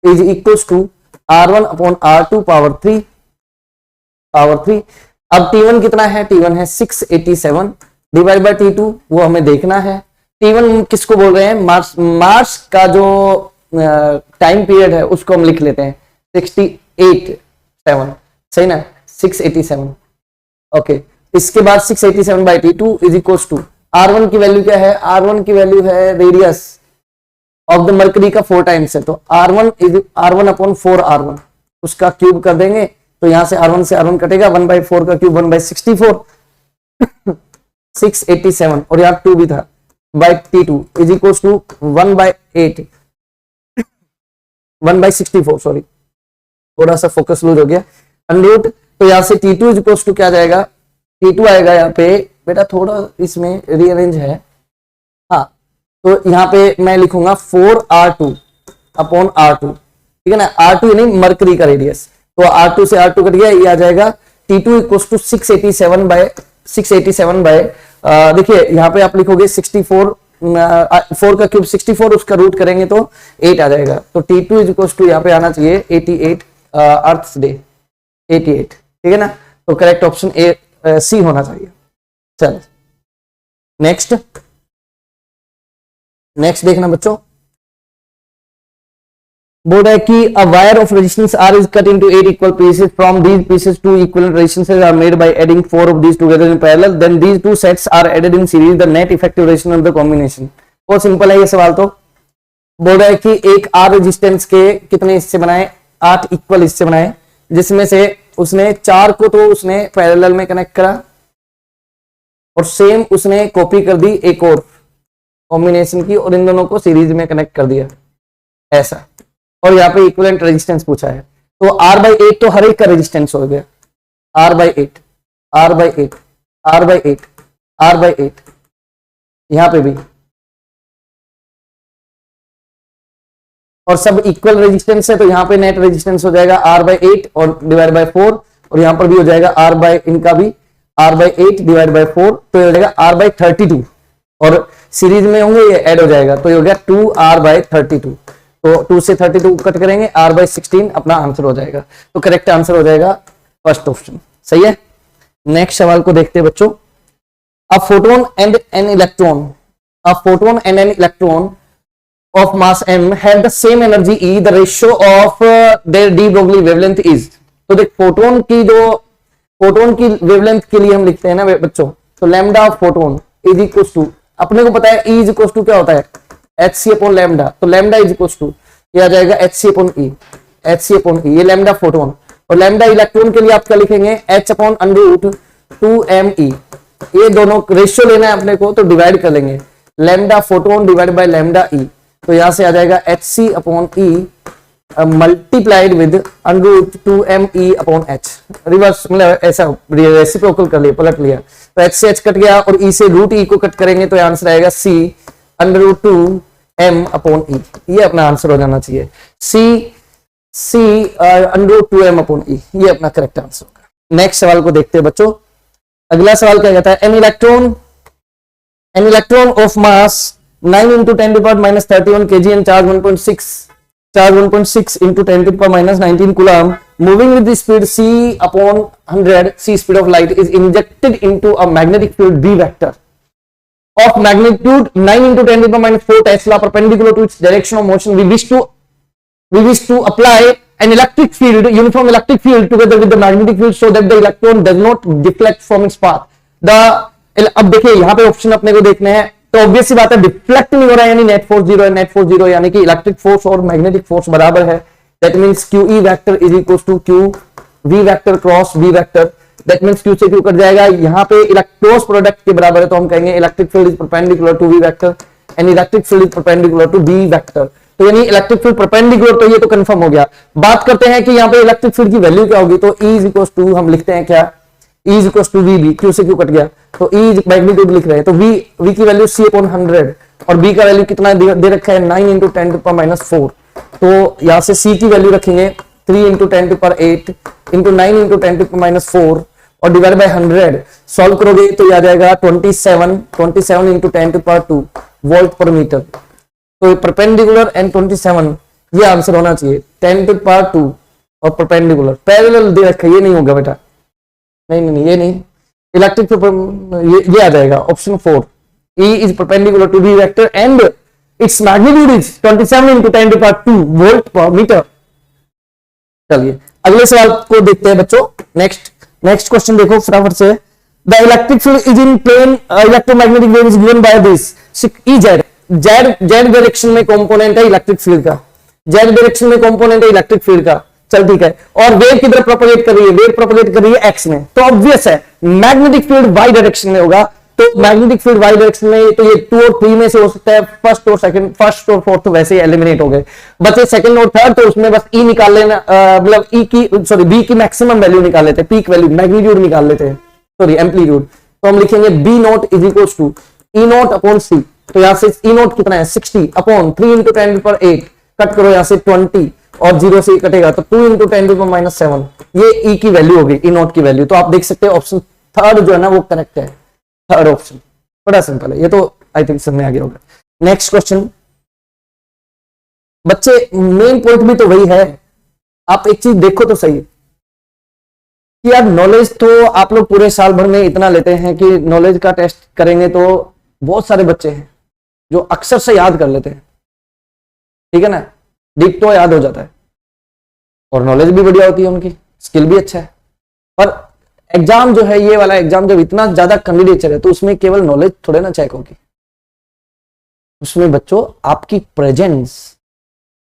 is equals to R1 upon R2 power 3। अब T1 कितना है, T1 है 687 डिवाइड बाय T2, वो हमें देखना है। T1 किसको बोल रहे हैं, मार्स का जो टाइम पीरियड है उसको हम लिख लेते हैं 687, सही ना, 687। ओके, इसके बाद 687 by T2 is equals to R1 की वैल्यू क्या है, R1 की वैल्यू है रेडियस ऑफ द मरकरी का 4 टाइम्स है, तो R1 अपॉन 4R1 उसका क्यूब कर देंगे, तो यहां से R1 से R1 कटेगा, 1/4 का क्यूब 1/64 687 और यहाँ 2 भी था by T2 is equals to 1/64, sorry थोड़ा सा फोकस लूज हो गया, अंडर। तो यहाँ से T2 इज इक्वल्स टू क्या जाएगा, T2 आएगा यहाँ पे बेटा, थोड़ा इसमें रीअरेंज है, हाँ, तो यहाँ पे मैं लिखूंगा 4R2 अपॉन R2, ठीक है ना, R2 यानी मरकरी का रेडियस, तो R2 से R2 कट गया, ये आ जाएगा T2 इक्वल्स टू 687 बाय देखिए यहाँ पे आप लिखोगे 64, 4 का क्यूब 64, उसका रूट करेंगे तो 8 आ जाएगा, तो T2 इज इक्वल्स टू यहाँ पे आना चाहिए 88 अर्थ डे, 88, ठीक है ना। तो करेक्ट ऑप्शन सी होना चाहिए। चलो नेक्स्ट देखना बच्चों, बोर्ड है कि a wire of resistance R is cut into 8 equal pieces. From these pieces 2 equivalent resistances are made by adding 4 of these together in parallel. Then these two sets are added in series. The net effective resistance of the combination. बहुत simple है ये सवाल। तो board है कि एक R resistance के कितने हिस्से बनाए, 8 इक्वल हिस्से बनाए, जिसमें से उसने 4 को तो उसने पैरेलल में कनेक्ट करा और सेम उसने कॉपी कर दी एक और कॉम्बिनेशन की और इन दोनों को सीरीज में कनेक्ट कर दिया ऐसा, और यहाँ पे इक्विवेलेंट रेजिस्टेंस पूछा है। तो R/8 तो हर एक का रेजिस्टेंस हो गया, R/8 यहाँ पे भी, और सब इक्वल रेजिस्टेंस है, तो यहाँ पे नेट रेजिस्टेंस हो जाएगा R/8 और डिवाइड बाय 4, और यहाँ पर भी हो जाएगा इनका भी R/8 डिवाइड बाय 4, तो ये हो जाएगा R/32, और सीरीज में होंगे ये ऐड हो जाएगा, तो ये हो गया 2R/32, तो 2 से 32 कट करेंगे, R/16 अपना आंसर हो जाएगा। तो करेक्ट आंसर हो जाएगा फर्स्ट ऑप्शन, सही है। नेक्स्ट सवाल को देखते हैं बच्चों। A photon and an electron of mass m have the same energy E, the ratio of their de Broglie wavelength is। तो देख फोटोन की वेवलेंथ के लिए हम लिखते हैं ना बच्चों, तो lambda photon is equal to, अपने को पता है E इज इक्वल टू क्या होता है, HC अपॉन लैम्डा, तो लैम्डा इज इक्वल टू ये आ जाएगा HC अपॉन E, ये लैम्डा फोटोन, और लैम्डा इलेक्ट्रॉन के लिए आप क्या लिखेंगे, H अपॉन √2me, ये दोनों रेशियो लेना है अपने को, तो डिवाइड कर लेंगे, lambda photon divide by lambda E, तो यहां से आ जाएगा HC upon E multiplied with √2me upon H, reverse मतलब ऐसा रेसिप्रोकल कर लिया, पलट लिया, तो H से H कट गया और E से √E को कट करेंगे, तो आंसर आएगा C √2m अपॉन E, ये अपना आंसर हो जाना चाहिए, C √2m अपॉन E, ये अपना करेक्ट आंसर होगा। नेक्स्ट सवाल को देखते हैं बच्चों। अगला सवाल क्या कहता है, an electron of mass 9 × 10⁻31 kg and charge 1.6 into 10⁻19 coulomb moving with the speed c upon 100 c speed of light is injected into a magnetic field B vector of magnitude 9 × 10⁻4 Tesla perpendicular to its direction of motion. We wish to apply an electric field, uniform electric field together with the magnetic field so that the electron does not deflect from its path. अब देखिए यहाँ पे option अपने को देखने हैं, तो obvious सी बात है डिफ्लेक्ट नहीं हो रहा है, यानी नेट फोर्स 0 है, नेट फोर्स 0 यानी कि इलेक्ट्रिक फोर्स और मैग्नेटिक फोर्स बराबर है, that means QE vector is equal to QV vector cross V vector, that means Q से Q कट जाएगा, यहाँ पे क्रॉस प्रोडक्ट के बराबर है तो हम कहेंगे electric field is perpendicular to V vector and electric field is perpendicular to B vector. तो यानी इलेक्ट्रिक फील्ड परपेंडिकुलर, तो ये तो कंफर्म हो गया। बात करते हैं कि यहाँ पे इलेक्ट्रिक फील्ड की वैल्यू क्या होगी, तो E इज इक्वल टू, हम लिखते हैं क्या, E is equal to VB, Q से Q कट गया तो E मैग्नीट्यूड लिख रहे हैं, तो V की वैल्यू C/100 और B का वैल्यू कितना दे रखा है 9 × 10⁻⁴। तो यहां से C की वैल्यू रखेंगे 3 × 10⁸ इंटू 9 × 10⁻⁴ और डिवाइड बाय 100, सॉल्व करोगे तो आ जाएगा 27 × 10⁻² वोल्ट पर मीटर। तो परपेंडिकुलर एंड 27 ये आंसर होना चाहिए, 10⁻² और परपेंडिकुलर पैरेलल दे रखा है, ये नहीं होगा बेटा, नहीं ये नहीं, इलेक्ट्रिक ये आ जाएगा option 4, E is perpendicular to B vector and its magnitude is 27 × 10⁻² volt per meter. चलिए अगले सवाल को देखते हैं बच्चों। नेक्स्ट क्वेश्चन देखो फटाफट से। The electric field is in plane electromagnetic wave is given by this E Z direction में कंपोनेंट है इलेक्ट्रिक फील्ड का, जेड डायरेक्शन में कंपोनेंट है इलेक्ट्रिक फील्ड का, चल ठीक है, और वेव किधर प्रोपगेट कर रही है, वेव प्रोपगेट कर रही है एक्स में, तो ऑब्वियस है मैग्नेटिक फील्ड वाई डायरेक्शन में होगा। तो मैग्नेटिक फील्ड वाई डायरेक्शन में, तो ये 2 और 3 में से हो सकता है, फर्स्ट और फोर्थ वैसे एलिमिनेट हो गए, बचे सेकंड और थर्ड, तो उसमें बस ई निकाल लेना, मतलब ई की सॉरी बी की मैक्सिमम वैल्यू निकाल लेते हैं, पीक वैल्यू मैग्नीट्यूड निकाल लेते हैं, सॉरी एम्पलीट्यूड। तो हम लिखेंगे B naught is equal to E naught upon C, तो यहां से ई नॉट कितना है 60 अपॉन 3 × 10⁸, कट करो यहां से 20 और 0 से कटेगा तो 2 × 10⁻⁷, ये ई की वैल्यू होगी, ई नॉट की वैल्यू। तो आप देख सकते हैं ऑप्शन थर्ड जो है ना वो करेक्ट है, थर्ड ऑप्शन, बड़ा सिंपल है ये तो, आई थिंक समझ में आ गया होगा। नेक्स्ट क्वेश्चन बच्चे, मेन पॉइंट भी तो वही है, आप एक चीज देखो तो सही कि यार नॉलेज तो आप लोग पूरे साल भर में इतना लेते हैं कि नॉलेज का टेस्ट करेंगे तो बहुत सारे बच्चे हैं जो अक्सर से याद कर लेते हैं, ठीक है ना, डीप तो याद हो जाता है और नॉलेज भी बढ़िया होती है उनकी, स्किल भी अच्छा है, पर एग्जाम जो है ये वाला एग्जाम जब इतना ज्यादा कैंडिडेचर है तो उसमें केवल नॉलेज थोड़े ना चेक होगी, उसमें बच्चों आपकी प्रेजेंस,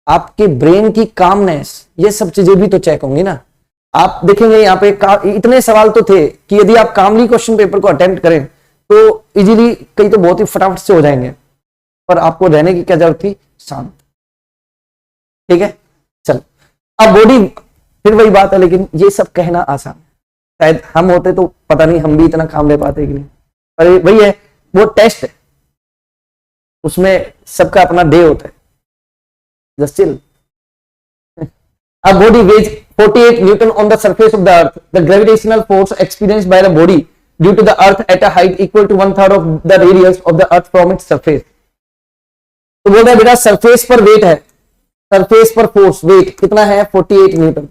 आपके ब्रेन की कामनेस, ये सब चीजें भी तो चेक होंगी ना। आप देखेंगे यहाँ पे इतने सवाल तो थे कि यदि आप कामली क्वेश्चन पेपर को अटेम्प्ट करें तो इजीली कई तो बहुत ही फटाफट से हो जाएंगे, पर आपको रहने की क्या जरूरत थी, शांत, ठीक है। चल अब बॉडी, फिर वही बात है, लेकिन ये सब कहना आसान, शायद हम होते तो पता नहीं हम भी इतना काम ले पाते कि नहीं, पर वही है, वो टेस्ट है, उसमें सबका अपना डे होता है, जस्ट चिल। अब body weighs 48 newton on the surface of the earth, the gravitational force experienced by the body due to the earth at a height equal to 1/3 of the radius of the earth from its surface. तो बोल रहा है बेटा surface पर wait है, surface पर force weight कितना है 48 न्यूटन,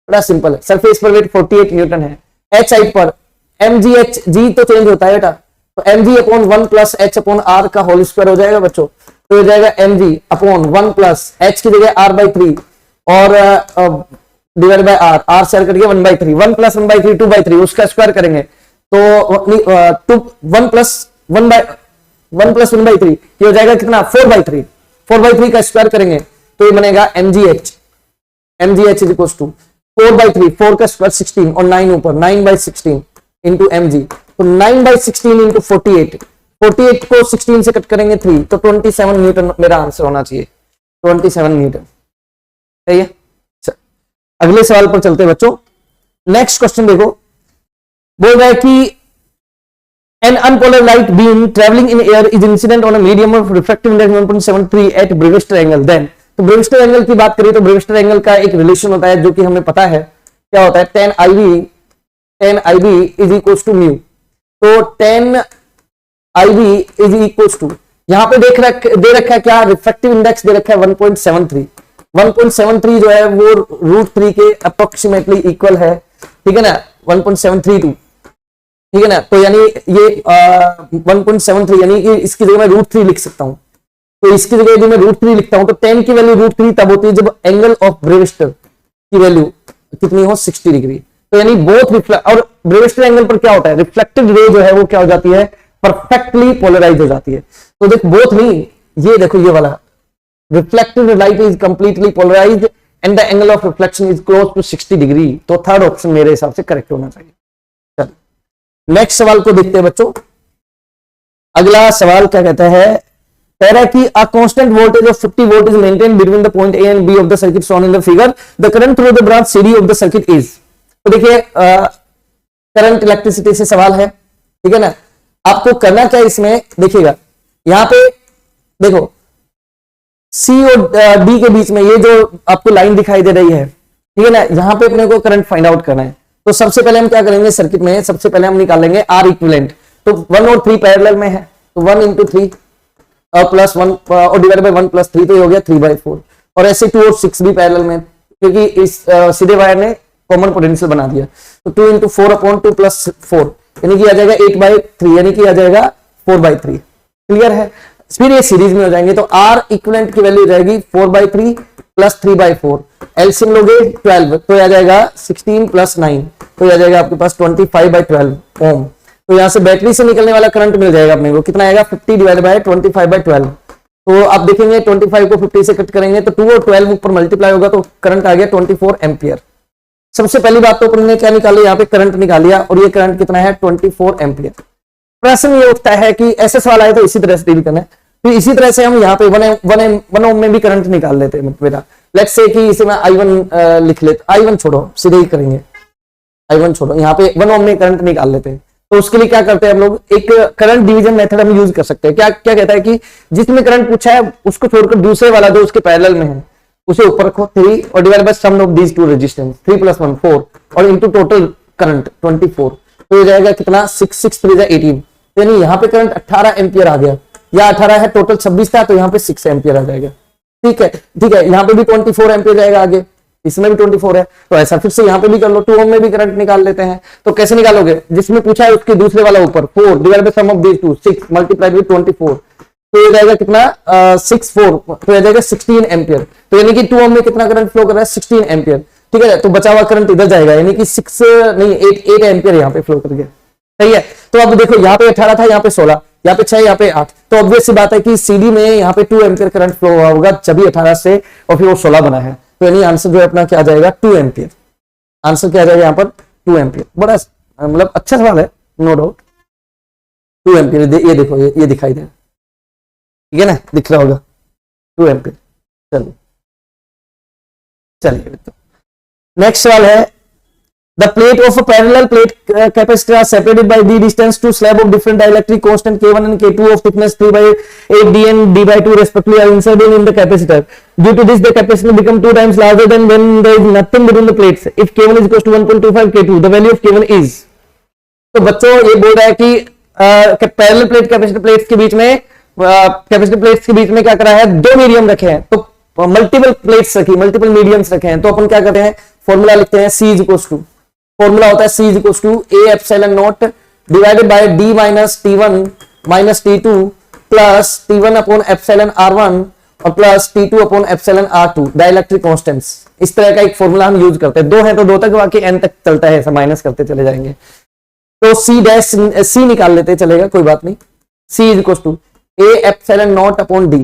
बड़ा सिंपल है, सरफेस पर वेट 48 न्यूटन है। एच हाइट पर mgh, जी तो चेंज होता है बेटा, तो mg upon 1 plus h upon r का होल स्क्वायर हो जाएगा बच्चों, तो हो जाएगा mg अपॉन 1 प्लस h की जगह r/3 और डिवाइड बाय r, r से कट गया 1/3, 1 प्लस 1/3 2/3, उसका स्क्वायर करेंगे तो 1 प्लस 1/3 ये हो जाएगा कितना 4/3, 4/3 का स्क्वायर करेंगे तो ये बनेगा mgh इज इक्वल टू 4/3, 4 का स्क्वायर 16 और 9 ऊपर, 9/16 इंटू mg, तो 9/16 इंटू 48 को 16 से कट करेंगे 3, तो 27 न्यूटन मेरा आंसर होना चाहिए, 27 न्यूटन, सही है। अगले सवाल पर चलते हैं बच्चों। नेक्स्ट क्वेश्चन देखो, बोल रहा है कि an unpolar light beam traveling in air is incident on a medium of refractive index 1.73 at Brewster angle, then तो ब्रेविस्टर एंगल की बात करें तो ब्रेविस्टर एंगल का एक रिलेशन होता है जो कि हमें पता है क्या होता है, tan IB is equal to mu, तो tan IB is equal to, यहां पे दे रखा है क्या, रिफ्रैक्टिव इंडेक्स दे रखा है 1.73 जो है वो √3 के अप्रोक्सीमेटली इक्वल है, ठीक है ना, 1.732, ठीक है ना, तो यानी ये 1.73 यानी कि इसकी जगह मैं √3 लिख सकता हूं, तो इसकी जगह यदि मैं √3 लिखता हूं तो tan की वैल्यू √3 तब होती है जब एंगल ऑफ ब्रेविस्टर की वैल्यू कितनी हो 60 डिग्री, तो यानी बोथ रिफ्लेक्ट, और ब्रेविस्टर एंगल पर क्या होता है, रिफ्लेक्टेड रे जो है वो क्या हो जाती है, परफेक्टली पोलराइज हो जाती है, तो देख बोथ नहीं, ये देखो ये वाला reflected light is completely polarized and the angle of reflection is close to 60 degree, तो थर्ड ऑप्शन मेरे हिसाब से करेक्ट होना चाहिए, नेक्स्ट सवाल को देखते हैं बच्चों। अगला सवाल क्या कहता है, कह रहा है कि a constant voltage of 50 volt is maintain between the point A and B of the circuit shown in the figure, the current through the branch CD of the circuit is. तो देखिए करंट इलेक्ट्रिसिटी से सवाल है, ठीक है ना। आपको करना क्या इसमें देखिएगा, यहां पे देखो सी और डी के बीच में ये जो आपको लाइन दिखाई दे रही है, ठीक है ना, यहां पे अपने को करंट फाइंड आउट करना है। तो सबसे पहले हम क्या करेंगे सर्किट में, सबसे पहले हम निकालेंगे आर इक्विवेलेंट। तो 1 और 3 पैरेलल में है, तो 1 इंटू 3 प्लस 1 और डिवाइड बाय 1 प्लस 3, तो ये हो गया 3/4। और ऐसे 2 और 6 भी पैरेलल में, क्योंकि इस सीधे वायर ने कॉमन पोटेंशियल बना दिया। तो 2 इंटू 4 अपॉन 2 प्लस 4 यानी कि आ जाएगा 8/3 यानी कि आ जाएगा 4/3। क्लियर है। फिर ये सीरीज में हो जाएंगे, तो आर इक्विवेलेंट की वैल्यू हो जाएगी 4/3 प्लस 3/4। एलसीएम लोगे 12 तो आ जाएगा 16 प्लस 9 तो आ जाएगा आपके पास 25/12 ओम। तो यहां से बैटरी से निकलने वाला करंट मिल जाएगा अपने को, कितना आएगा 50 डिवाइड बाय 25/12। तो आप देखेंगे 25 को 50 से कट करेंगे तो 2 और 12 ऊपर मल्टीप्लाई होगा, तो करंट आ गया 24 एम्पियर। सबसे पहली बात तो अपन ने क्या निकाला, यहाँ पे करंट निकाल लिया, और ये करंट कितना है 24 एम्पियर। प्रश्न ये उठता है कि ऐसे सवाल आए तो इसी तरह से डील करना है। तो इसी तरह से हम यहाँ पे 1 ओम में भी करंट निकाल लेते हैं बेटा। लेट्स से कि इसे मैं I1 लिख लेते, I1 छोड़ो सीधे ही करेंगे, I1 छोड़ो, यहाँ पे 1 ओम में करंट निकाल लेते हैं। तो उसके लिए क्या करते हैं हम लोग, एक करंट डिवीजन मेथड हम यूज कर सकते हैं। क्या क्या कहता है कि जिसमें करंट पूछा है उसको छोड़कर दूसरे वाला जो उसके पैरेलल में है उसे ऊपर रखो 3 और divide by sum of these two resistance 3 + 1 4 और इनटू टोटल करंट 24। तो हो जाएगा कितना 6 6 3 18, यानी यहाँ पे करंट 18 एम्पियर आ गया, या 18 है टोटल 26 था तो यहाँ पे 6 एम्पियर आ जाएगा। ठीक है ठीक है, यहाँ पे भी 24 एम्पियर जाएगा आगे, इसमें भी 24 है। तो ऐसा फिर से यहाँ पे भी कर लो, 2 ओम में भी करंट निकाल लेते हैं। तो कैसे निकालोगे, जिसमें पूछा है उसके दूसरे वाला ऊपर 4 divide by sum of these two 6 multiplied with 24, तो ये जाएगा कितना 6 4 तो ये जाएगा 16 एम्पियर। तो यानी कि 2 ओम में कितना करंट फ्लो कर रहा है 16 एम्पियर। ठीक है, तो बचा हुआ करंट इधर जाएगा, यानी कि 6 नहीं 8 एम्पियर यहाँ पे फ्लो कर गया। सही है। तो अब देखो यहाँ पे 18 था, यहाँ पे 16, यहाँ पे 6, यहाँ पे 8, तो ऑब्वियस सी बात है कि सीडी में यहाँ पे 2 एम्पियर करंट फ्लो हुआ होगा जब भी 18 से और फिर वो 16 बना है। तो यानी आंसर जो है अपना क्या आ जाएगा 2 एम्पियर। आंसर क्या आ जाएगा यहाँ पर 2 एम्पियर। बड़ा मतलब अच्छा सवाल है, नो डाउट। 2 एम्पियर ये देखो ये दिखाई दे रहा है, ठीक है ना, दिख रहा होगा 2 एम्पियर। चलिए चलिए नेक्स्ट सवाल है, the plate of a parallel plate capacitor are separated by d distance to slab of different dielectric constant K1 and K2 of thickness 3/8 d and d/2 respectively are inserted in the capacitor. Due to this the capacitor become 2 times larger than when there is nothing between the plates. If K1 is equal to 1.25 K2, the value of K1 is। तो बच्चों ये बोल रहा है कि parallel plate capacitor plates के बीच में capacitor plates के बीच में क्या करा है, 2 मीडियम रखे हैं, तो मल्टीपल प्लेट्स रखी, मल्टीपल मीडियम्स रखे हैं। तो अपन क्या करते हैं, फॉर्मूला लिखते हैं C इक्वल्स टू, फॉर्मूला होता है C equals to A epsilon naught divided by D minus T1 minus T2 plus T1 upon epsilon R1 और plus T2 upon epsilon R2 dielectric constants. इस तरह का एक फॉर्मूला हम यूज करते हैं। 2 है तो 2 तक, बाकी n तक चलता है, ऐसा माइनस करते चले जाएंगे। तो C निकाल लेते चलेगा, कोई बात नहीं। C equals to A epsilon naught upon D,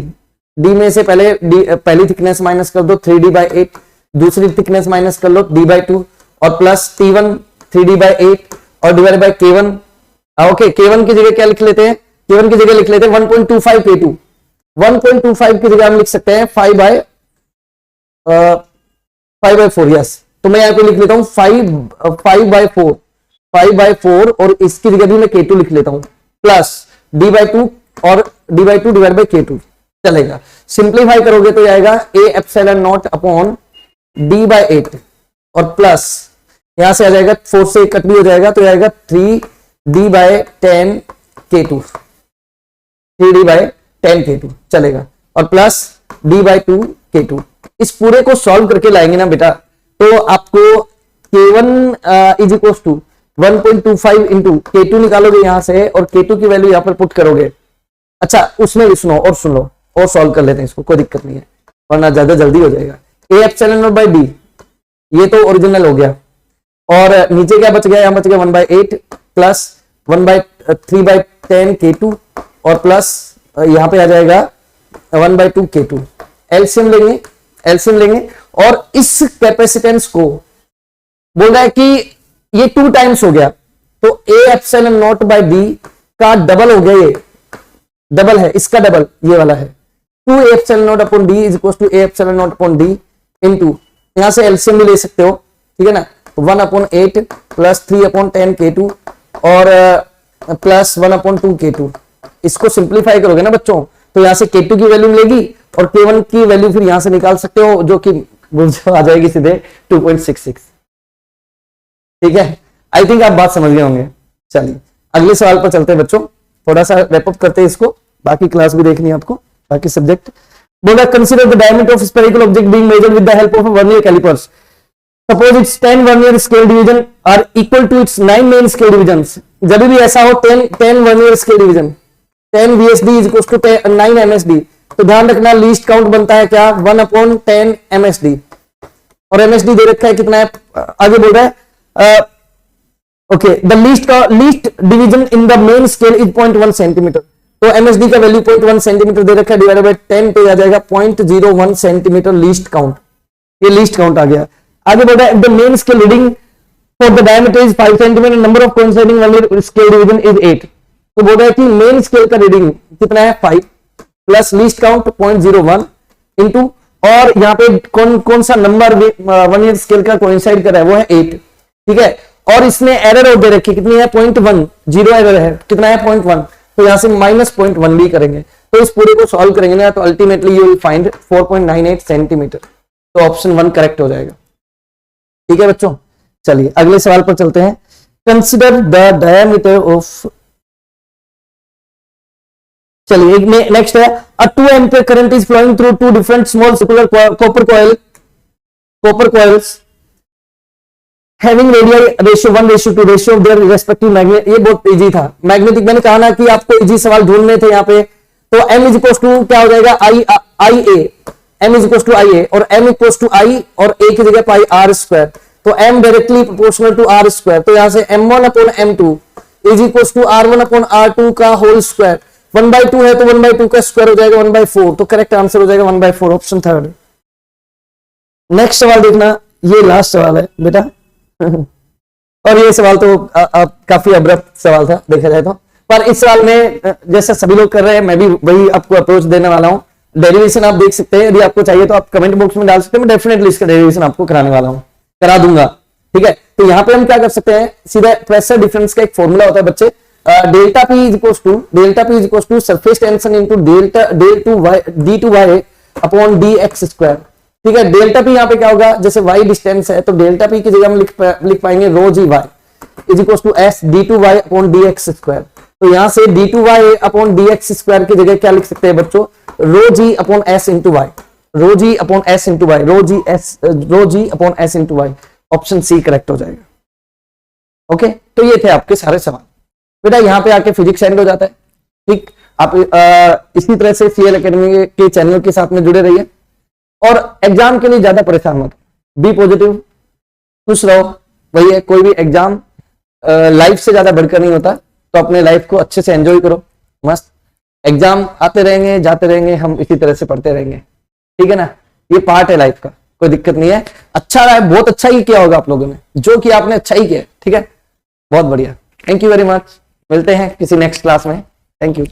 D में से पहली थिकनेस माइनस कर दो 3D/8, दूसरी थिकनेस माइनस कर लो D/2 और प्लस T1 3D/8 और divide bye K1। Okay, K1 की जगह क्या लिख लेते हैं, K1 की जगह लिख लेते हैं 1.25 K2। 1.25 की जगह हम लिख सकते हैं 5/4। यस, तो मैं यहाँ पे लिख लेता हूँ 5/4 और इसकी जगह भी मैं K2 लिख लेता हूँ प्लस D/2 और D/2 डिवाइड बाय K2 चलेगा। सिंप्लीफाई करोगे तो आएगा A epsilon naught upon D/8 और प्लस यहां से आ जाएगा 4 से कट भी हो जाएगा तो आएगा 3D/10 K2, 3D/10 K2 चलेगा और प्लस D/2 K2। इस पूरे को सॉल्व करके लाएंगे ना बेटा, तो आपको K1 is equal to 1.25 into K2 निकालोगे यहां से और K2 की वैल्यू यहां पर पुट करोगे। अच्छा, उसमें भी सुनो और सुन लो और सॉल्व कर लेते हैं इसको, कोई दिक्कत नहीं है, वरना ज्यादा जल्दी हो जाएगा। A epsilon naught by D ये तो ओरिजिनल हो गया, और नीचे क्या बच गया, यहां बच गया 1/8 प्लस 3/10 K2 और प्लस यहां पे आ जाएगा 1/2 K2। एलसीएम लेंगे और इस कैपेसिटेंस को बोल रहा है कि ये 2 टाइम्स हो गया, तो A epsilon naught by B का डबल हो गया, ये डबल है, इसका डबल ये वाला है 2 epsilon naught upon D is equal to A epsilon naught upon D into, यहां से एलसीएम भी ले सकते हो, ठीक है ना, 1/8 प्लस 3/10 K2 और प्लस 1/2 K2। इसको सिंप्लीफाई करोगे ना बच्चों तो यहां से K2 की वैल्यू मिलेगी और K1 की वैल्यू फिर यहां से निकाल सकते हो, जो कि आ जाएगी सीधे 2.66। ठीक है, आई थिंक आप बात समझ गए होंगे। चलिए अगले सवाल पर चलते हैं बच्चों, थोड़ा सा रैप अप करते हैं इसको, बाकी क्लास भी देखनी है आपको, बाकी सब्जेक्ट। बोला consider the diameter of spherical object being measured with the help of vernier callipers. Suppose its 10 vernier scale division are equal to its 9 main scale division. जब भी ऐसा हो 10 vernier scale division, 10 VSD is equal to 9 MSD, तो ध्यान रखना least count बनता है क्या 1/10 MSD, और MSD दे रखा है कितना है, आगे बोल रहा है okay the least division in the main scale is 0.1 centimetre, तो MSD का वैल्यू 0.1 सेंटीमीटर दे रखा है, डिवाइडेड बाय 10 पे आ जाएगा 0.01 सेंटीमीटर लीस्ट काउंट, ये लीस्ट काउंट आ गया। आगे बढ़ रहा है the main scale reading for the diameter is 5 centimetre, number of coinciding vernier scale division is 8, तो बोल रहा है कि मेन स्केल का रीडिंग कितना है 5 प्लस लीस्ट काउंट 0.01 इंटू, और यहाँ पे कौन सा नंबर वर्नियर स्केल का कोइंसाइड कर रहा है वो है 8, ठीक है, और इसने एरर दे रखी कितनी है 0.1, जीरो एरर है, कितना है 0.1, तो यहां से -0.1 भी करेंगे, तो इस पूरे को सॉल्व करेंगे ना तो ultimately you will find 4.98 centimetre, तो ऑप्शन 1 करेक्ट हो जाएगा। ठीक है बच्चों, चलिए अगले सवाल पर चलते हैं। कंसिडर द डायमीटर ऑफ, चलिए नेक्स्ट है a 2 ampere current is flowing through 2 different small circular copper coils having radii ratio 1:2 ratio of their respective magnet। ये बहुत इजी था, मैग्नेटिक मैंने कहा ना कि आपको इजी सवाल ढूंढने थे यहाँ पे, तो m इज इक्वल टू क्या हो जाएगा IA, m is equal to IA और m इक्वल टू I और a की जगह पाई r स्क्वायर, तो m directly proportional to r square, तो यहां से m1 upon m2 is equal to r1 upon r2 का होल स्क्वायर, 1/2 है तो 1/2 का स्क्वायर हो जाएगा 1/4, तो करेक्ट आंसर हो जाएगा 1/4, ऑप्शन 3। नेक्स्ट सवाल देखना, ये लास्ट सवाल है बेटा और ये सवाल तो काफी अब्रप्ट सवाल था देखा जाए तो, पर इस सवाल में जैसे सभी लोग कर रहे हैं मैं भी वही आपको अप्रोच देने वाला हूं। डेरिवेशन आप देख सकते हैं, यदि आपको चाहिए तो आप कमेंट बॉक्स में डाल सकते हैं, मैं डेफिनेटली इसका डेरिवेशन आपको कराने वाला हूं, करा दूंगा। ठीक है, तो यहाँ पे हम क्या कर सकते हैं, सीधा प्रेशर डिफरेंस का एक फॉर्मूला होता है बच्चे, delta P is equal to surface tension into d2y upon dx square. ठीक है, डेल्टा पी यहाँ पे क्या होगा, जैसे y डिस्टेंस है तो डेल्टा पी की जगह हम लिख पाएंगे rho g y is equal to s d2y upon dx square, तो यहां से d2y अपॉन dx स्क्वायर की जगह क्या लिख सकते हैं बच्चों, rho g upon s into y, rho g upon s into y, rho g upon s into y, option C correct हो जाएगा। ओके, तो ये थे आपके सारे सवाल बेटा, यहाँ पे आके फिजिक्स एंड हो जाता है। ठीक, आप इसी तरह से सीएल एकेडमी के चैनल के साथ में जुड़े रहिए और एग्जाम के लिए ज्यादा परेशान मत, बी पॉजिटिव, खुश रहो, वही है, कोई भी एग्जाम लाइफ से ज्यादा बढ़कर नहीं होता, तो अपने लाइफ को अच्छे से एंजॉय करो, मस्त एग्जाम आते रहेंगे जाते रहेंगे, हम इसी तरह से पढ़ते रहेंगे, ठीक है ना, ये पार्ट है लाइफ का, कोई दिक्कत नहीं है। अच्छा रहा है, बहुत अच्छा ही किया होगा आप लोगों ने, जो कि आपने अच्छा ही किया, ठीक है, बहुत बढ़िया, थैंक यू वेरी मच, मिलते हैं किसी नेक्स्ट क्लास में, थैंक यू।